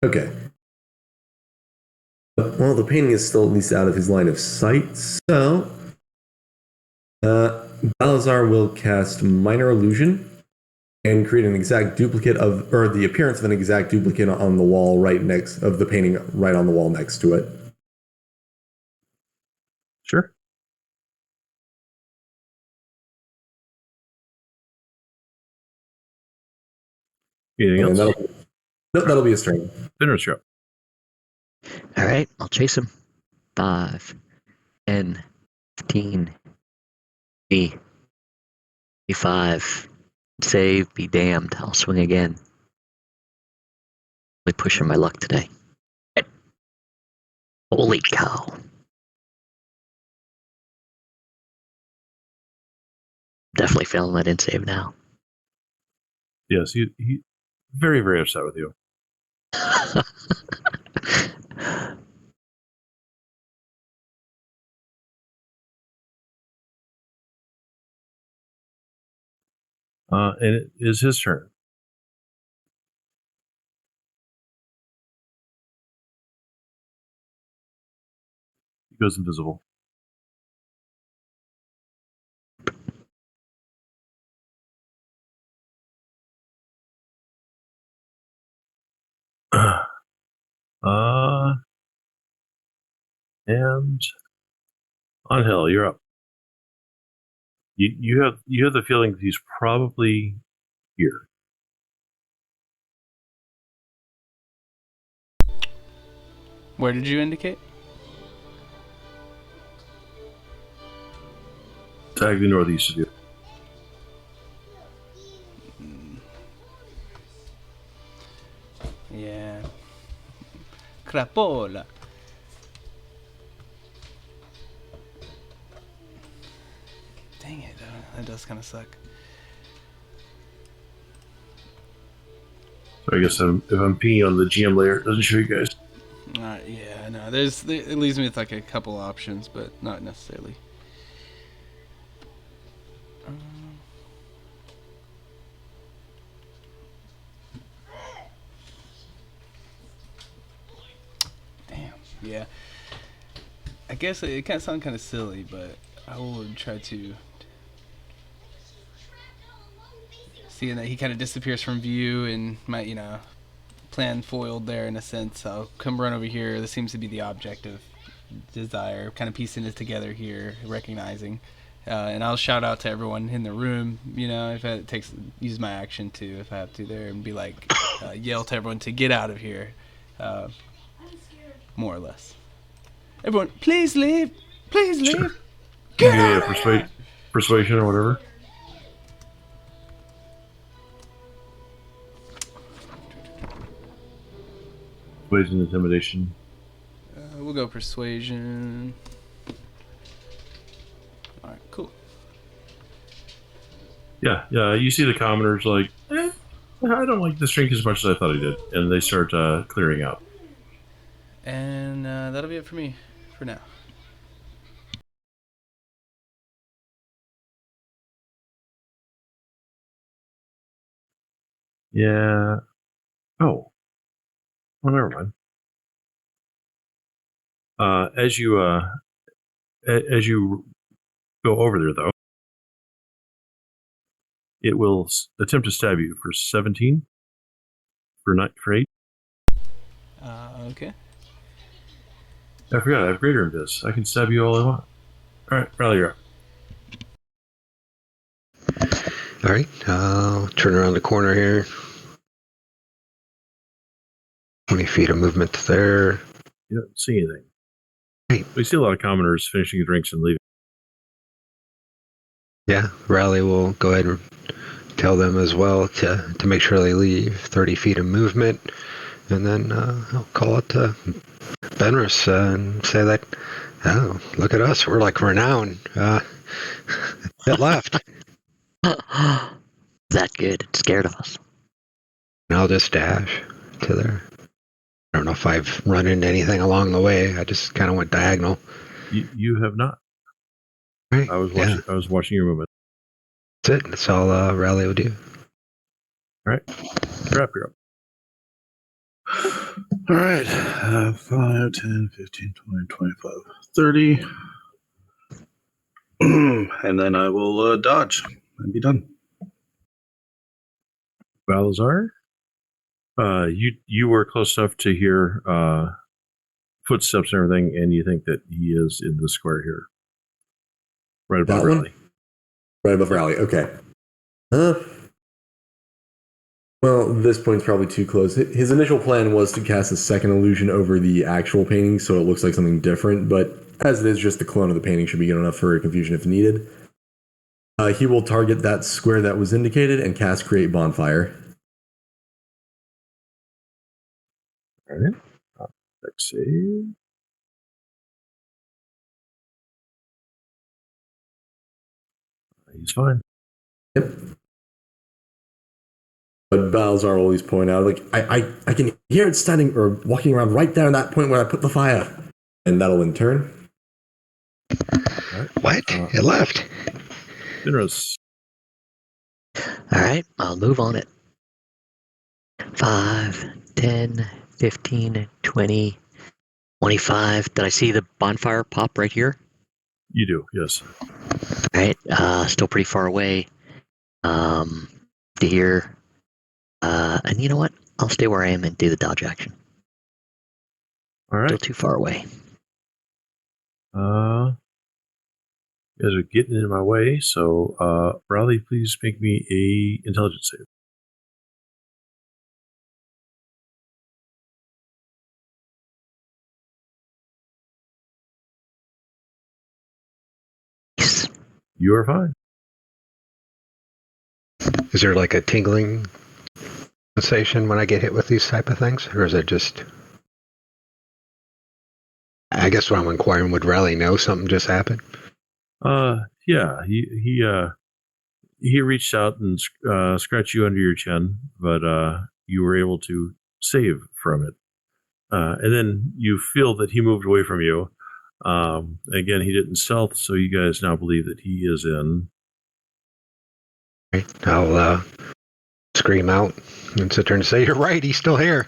Okay. Well, the painting is still at least out of his line of sight, so Balazar will cast Minor Illusion and create an exact duplicate of, or the appearance of an exact duplicate on the wall right next of the painting, right on the wall next to it. Sure. Anything And else? that'll be a string. Dinner's up. All right, I'll chase him. 5, 10, 15, 5. Save, be damned. I'll swing again. Really pushing my luck today. Holy cow. Definitely failing that in save now. Yes, he very, very upset with you. And it is his turn. He goes invisible. And Angel, you're up. You have the feeling that he's probably here. Where did you indicate? Exactly northeast of you. Yeah. Crapola. Dang it, that does kind of suck. So I guess if I'm peeing on the GM layer, it doesn't show you guys. Yeah, no, it leaves me with like a couple options, but not necessarily. Damn. Yeah. I guess it kind of sounds kind of silly, but I would try to. Seeing that he kind of disappears from view and might, plan foiled there in a sense. I'll come run over here. This seems to be the object of desire. Kind of piecing it together here, recognizing. And I'll shout out to everyone in the room, if it takes, use my action to, if I have to there, and be like, yell to everyone to get out of here. More or less. Everyone, please leave! Please leave! Sure. Get Yeah, out! persuasion or whatever. Persuasion, intimidation. We'll go persuasion. Alright, cool. Yeah. You see the commoners like, I don't like this drink as much as I thought I did, and they start clearing out. And that'll be it for me for now. Yeah. Oh. Well, never mind. As you as you go over there, though, it will attempt to stab you for 17 for 8. Okay. I forgot. I have greater in this. I can stab you all I want. All right, Riley, you're up. All right, I'll turn around the corner here. 20 feet of movement there. You don't see anything. Right. We see a lot of commoners finishing drinks and leaving. Yeah, Rally will go ahead and tell them as well to make sure they leave. 30 feet of movement. And then I'll call it to Benris and say that, oh, look at us. We're like renowned. It left. That good. It's scared of us. And I'll just dash to there. I don't know if I've run into anything along the way. I just kind of went diagonal. You have not. Right. I was watching your movement. That's it. That's all Rally will do. All right. You're up. All right. 5, 10, 15, 20, 25, 30. And then I will dodge and be done. Balazar, you were close enough to hear footsteps and everything, and you think that he is in the square here, right above That one? Raleigh. Right above Rally. Okay. Well, this point's probably too close. His initial plan was to cast a second illusion over the actual painting, so it looks like something different. But as it is, just the clone of the painting should be good enough for confusion if needed. He will target that square that was indicated and cast Create Bonfire. All right. Dex save. He's fine. Yep. But Balzar will always point out, like, I can hear it standing or walking around right there in that point where I put the fire. And that'll in turn. All right. What? It left. Benris. All right, I'll move on it. 5, 10, 15, 20, 25. Did I see the bonfire pop right here? You do, yes. All right, still pretty far away. To here. And you know what? I'll stay where I am and do the dodge action. All right. Still too far away. You guys are getting in my way, so Riley, please make me a intelligence save. Yes. You are fine. Is there like a tingling sensation when I get hit with these type of things? Or is it just... I guess what I'm inquiring, would Rally know something just happened? Yeah, he reached out and scratched you under your chin, but you were able to save from it. And then you feel that he moved away from you. Again, he didn't stealth, so you guys now believe that he is in. Right. I'll scream out and sit there and say, "You're right, he's still here."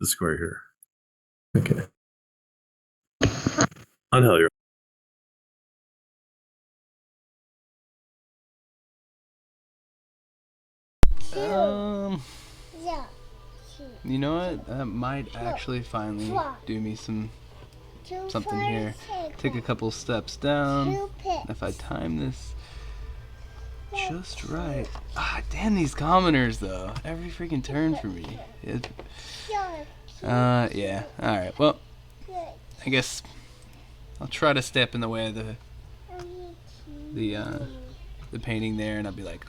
The square here. Okay. Angel, you're You know what? That might actually finally do me something here. Take a couple steps down. If I time this just right. Ah, damn these commoners though. Every freaking turn for me. Yeah. All right. Well, I guess I'll try to step in the way of the painting there, and I'll be like,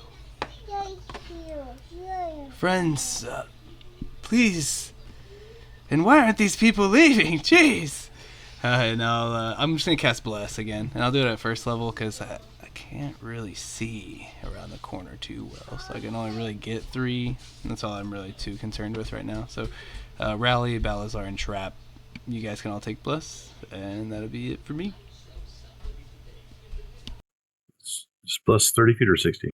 friends, please. And why aren't these people leaving? Jeez. And I'm just gonna cast Bless again, and I'll do it at first level because I can't really see around the corner too well, so I can only really get 3. And that's all I'm really too concerned with right now. So, Rally, Balazar, and Trap, you guys can all take Bless, and that'll be it for me. plus 30 feet or 60.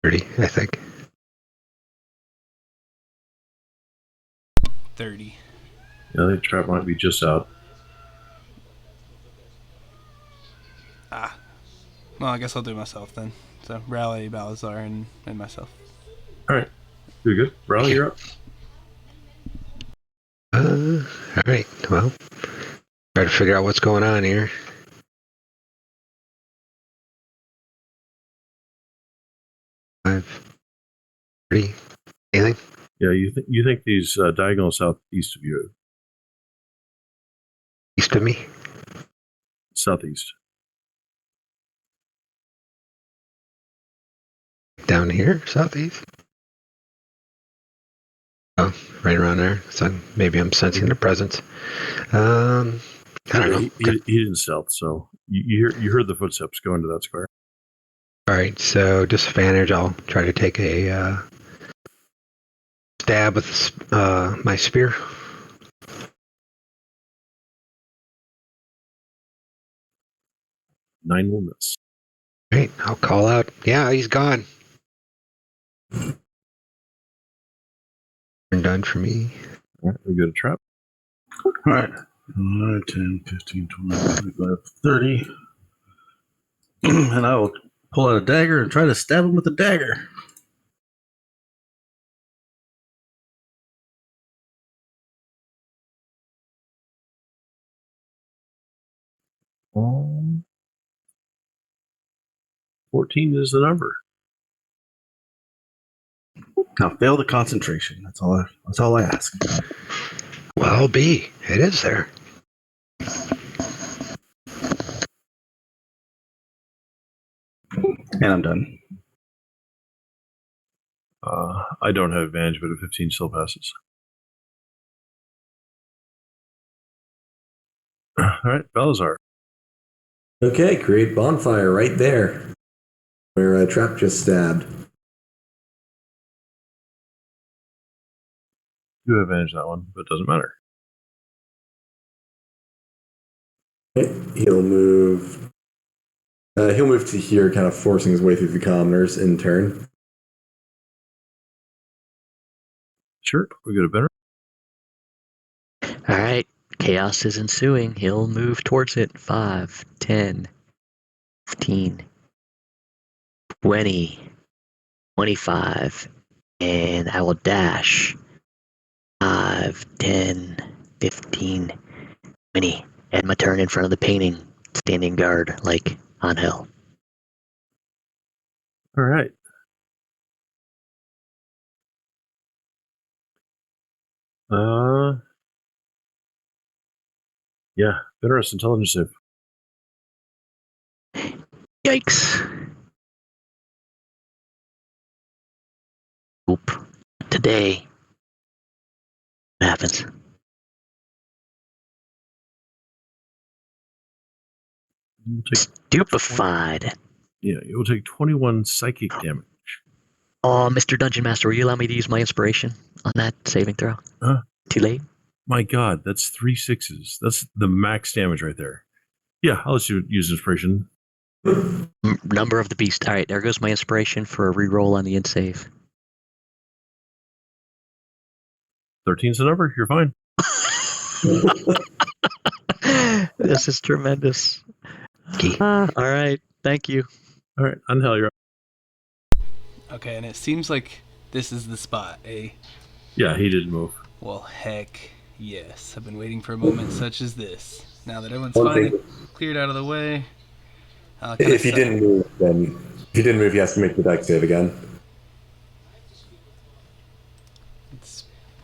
30, I think. 30. Yeah, the trap might be just out. Ah. Well, I guess I'll do it myself then. So, Rally, Balazar, and myself. All right. Good. Riley, you're up. All right. Well, try to figure out what's going on here. Five, 30, anything? Yeah, you think these diagonal southeast of you, East of me? southeast. Down here, southeast? Oh, right around there. So maybe I'm sensing their presence. I don't know. He didn't stealth, so you heard the footsteps go into that square. All right, so disadvantage. I'll try to take a stab with my spear. Nine will miss. All right, I'll call out. Yeah, he's gone. Done for me. All right, we got a trap. All right. 10, 15, 20, 25, 30. And I will pull out a dagger and try to stab him with a dagger. Um, 14 is the number. Now fail the concentration. That's all I ask. Well, B, it is there. And I'm done. I don't have advantage, but a 15 still passes. All right, Balazar. Okay, create bonfire right there where Trap just stabbed. You have advantage on that one, but it doesn't matter. Okay, he'll move. He'll move to here, kind of forcing his way through the commoners in turn. Sure, we go to Benner. All right. Chaos is ensuing. He'll move towards it. 5, 10, 15, 20, 25. And I will dash. 5, 10, 15, 20. And my turn in front of the painting. Standing guard, like on hell. All right. Yeah, Benner's intelligence save. Yikes. Oop. Today. What happens? You'll take, Stupefied. yeah, you'll take 21 psychic damage. Oh, Mr. Dungeon Master, will you allow me to use my inspiration on that saving throw? Huh? Too late? My God, that's 3 6s. That's the max damage right there. Yeah, I'll let you use inspiration. Number of the beast. All right, there goes my inspiration for a reroll on the in save. 13's the number. You're fine. This is tremendous. All right, thank you. All right, Unhell, you're up. Okay, and it seems like this is the spot, eh? Yeah, he didn't move. Well, heck yes. I've been waiting for a moment such as this. Now that everyone's One finally thing- cleared out of the way, I'll kinda If he set- didn't move, then if he didn't move, he has to make the deck save again.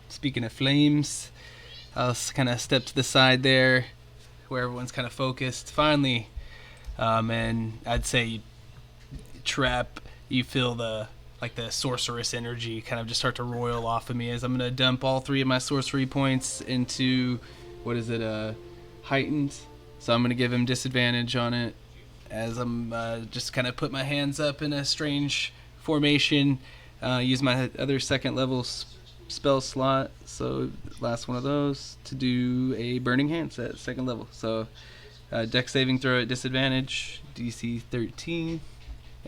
Speaking of flames, I'll kind of step to the side there, where everyone's kind of focused. Finally, and I'd say, Trap, you feel the sorceress energy kind of just start to roil off of me as I'm gonna dump all 3 of my sorcery points into heightened. So I'm gonna give him disadvantage on it as I'm just kind of put my hands up in a strange formation. Use my other second level spell slot, so last one of those to do a burning hands at second level. So deck saving throw at disadvantage, DC 13,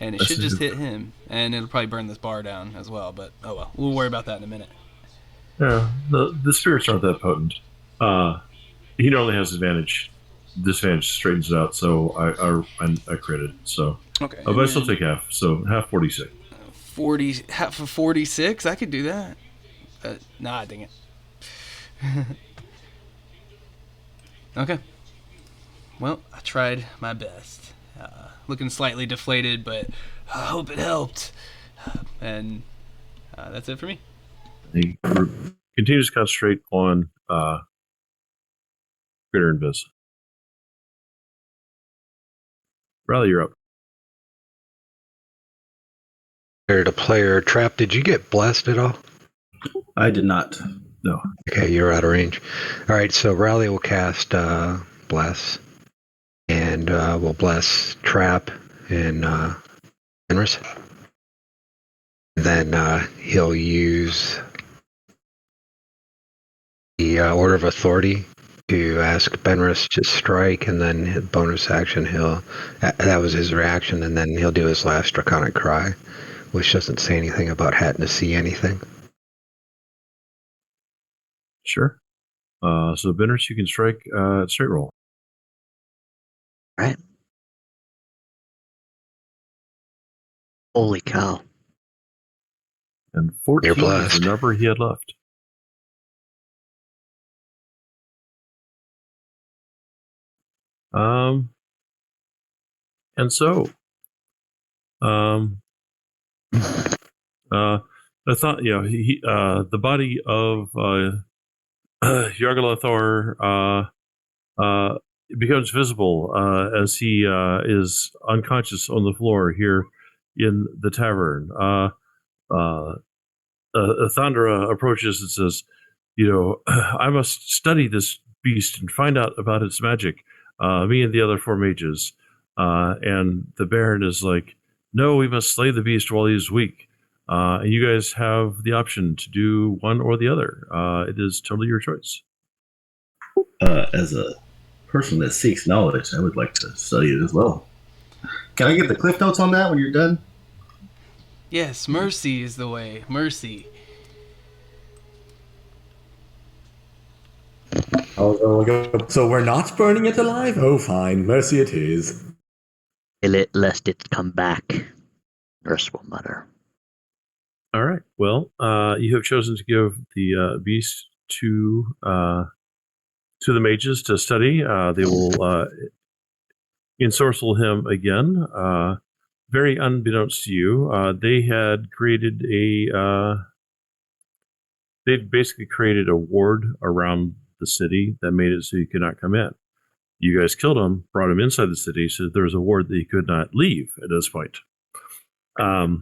and it That's should just it. hit him, and it'll probably burn this bar down as well. But oh well, we'll worry about that in a minute. Yeah, the spirits aren't that potent. He normally has advantage. Disadvantage straightens it out, so I critted. So, Okay, but I still take half. So half 46. 40, half of 46. I could do that. Nah, dang it. Okay. Well, I tried my best. Looking slightly deflated, but I hope it helped. And that's it for me. He continues to concentrate on Critter and Viz. Riley, you're up. Player to player. Trap, did you get blessed at all? I did not. No. Okay, you're out of range. All right, so Riley will cast Bless, and we'll bless Trap and Fenris. Then he'll use the Order of Authority to ask Benris to strike, and then bonus action that was his reaction, and then he'll do his last Draconic Cry, which doesn't say anything about having to see anything. Sure. So Benners, you can strike straight roll. Right. Holy cow. And 14 You're is blessed. the number he had left. And so, I thought, the body of Yargalathor becomes visible as he is unconscious on the floor here in the tavern. Thundra approaches and says, I must study this beast and find out about its magic. Me and the other 4 mages. And the Baron is like, no, we must slay the beast while he is weak. And you guys have the option to do one or the other. It is totally your choice. As a person that seeks knowledge, I would like to study it as well. Can I get the cliff notes on that when you're done? Yes, mercy is the way. Mercy. So we're not burning it alive? Oh, fine. Mercy it is. Kill it lest it come back. Nurse will mutter. All right. Well, you have chosen to give the beast to the mages to study. They will ensorcel him again. Very unbeknownst to you, they had created they'd basically created a ward around the city that made it so you could not come in. You guys killed him, brought him inside the city, so there was a ward that he could not leave at this point. But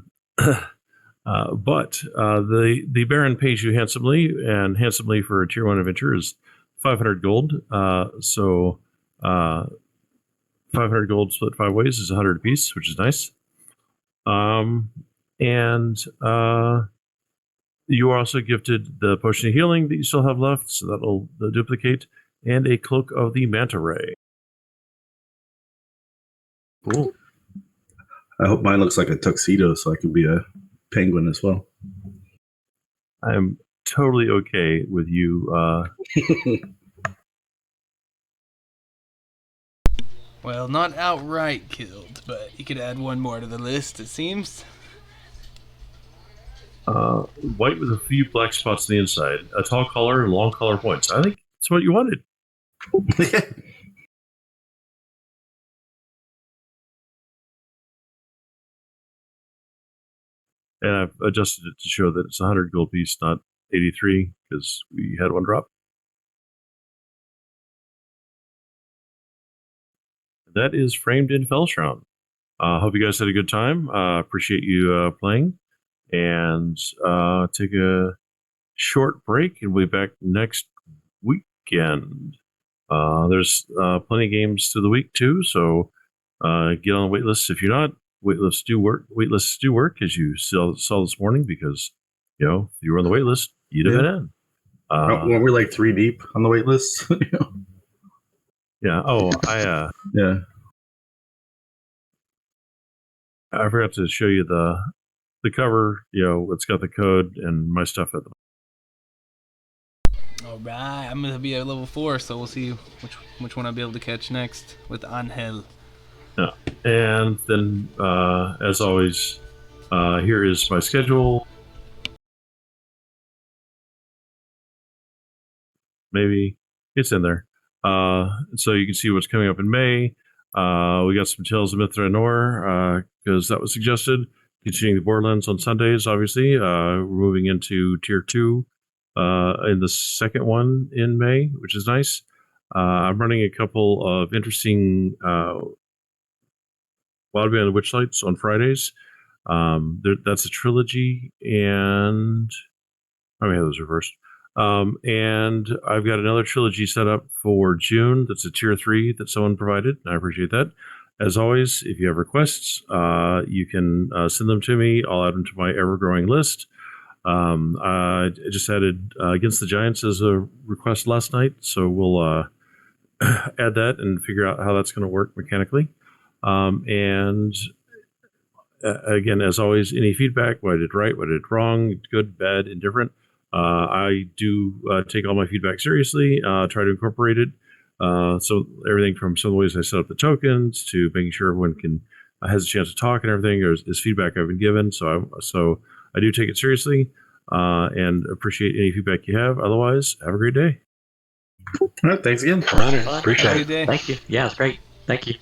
the Baron pays you handsomely, and handsomely for a tier 1 adventure is 500 gold. So 500 gold split 5 ways is 100 apiece, which is nice. And you are also gifted the potion of healing that you still have left, so that'll duplicate, and a cloak of the manta ray. Cool. I hope mine looks like a tuxedo so I can be a penguin as well. I'm totally okay with you. Well, not outright killed, but you could add one more to the list, it seems. White with a few black spots on the inside, a tall collar and long collar points. I think that's what you wanted. And I've adjusted it to show that it's 100 gold piece, not 83, because we had one drop. That is framed in Felshround. Hope you guys had a good time. Appreciate you playing. And take a short break, and we'll be back next weekend. There's plenty of games through the week, too, so get on the waitlist if you're not. Waitlists do work, as you saw this morning, because if you were on the waitlist, you'd have been in. Weren't we like 3 deep on the wait list? Yeah. Oh, yeah. I forgot to show you the cover. It's got the code and my stuff at the. All right, I'm gonna be at level 4, so we'll see which one I'll be able to catch next with Angel. Yeah. And then, as always, here is my schedule. Maybe it's in there. So you can see what's coming up in May. We got some Tales of Mithra and Nor, because that was suggested. Continuing the Borderlands on Sundays, obviously. We're moving into Tier 2 in the second one in May, which is nice. I'm running a couple of interesting Wild Band of Witchlights on Fridays. That's a trilogy, and I may have those reversed. And I've got another trilogy set up for June. That's a Tier 3 that someone provided, and I appreciate that. As always, if you have requests, you can send them to me. I'll add them to my ever-growing list. I just added Against the Giants as a request last night, so we'll add that and figure out how that's going to work mechanically. And again, as always, any feedback, what I did right, what I did wrong, good, bad, indifferent. I do take all my feedback seriously, try to incorporate it. So everything from some of the ways I set up the tokens to making sure everyone has a chance to talk and everything is feedback I've been given. So I do take it seriously and appreciate any feedback you have. Otherwise, have a great day. All right, thanks again. Appreciate it. Thank you. Yeah, it's great. Thank you.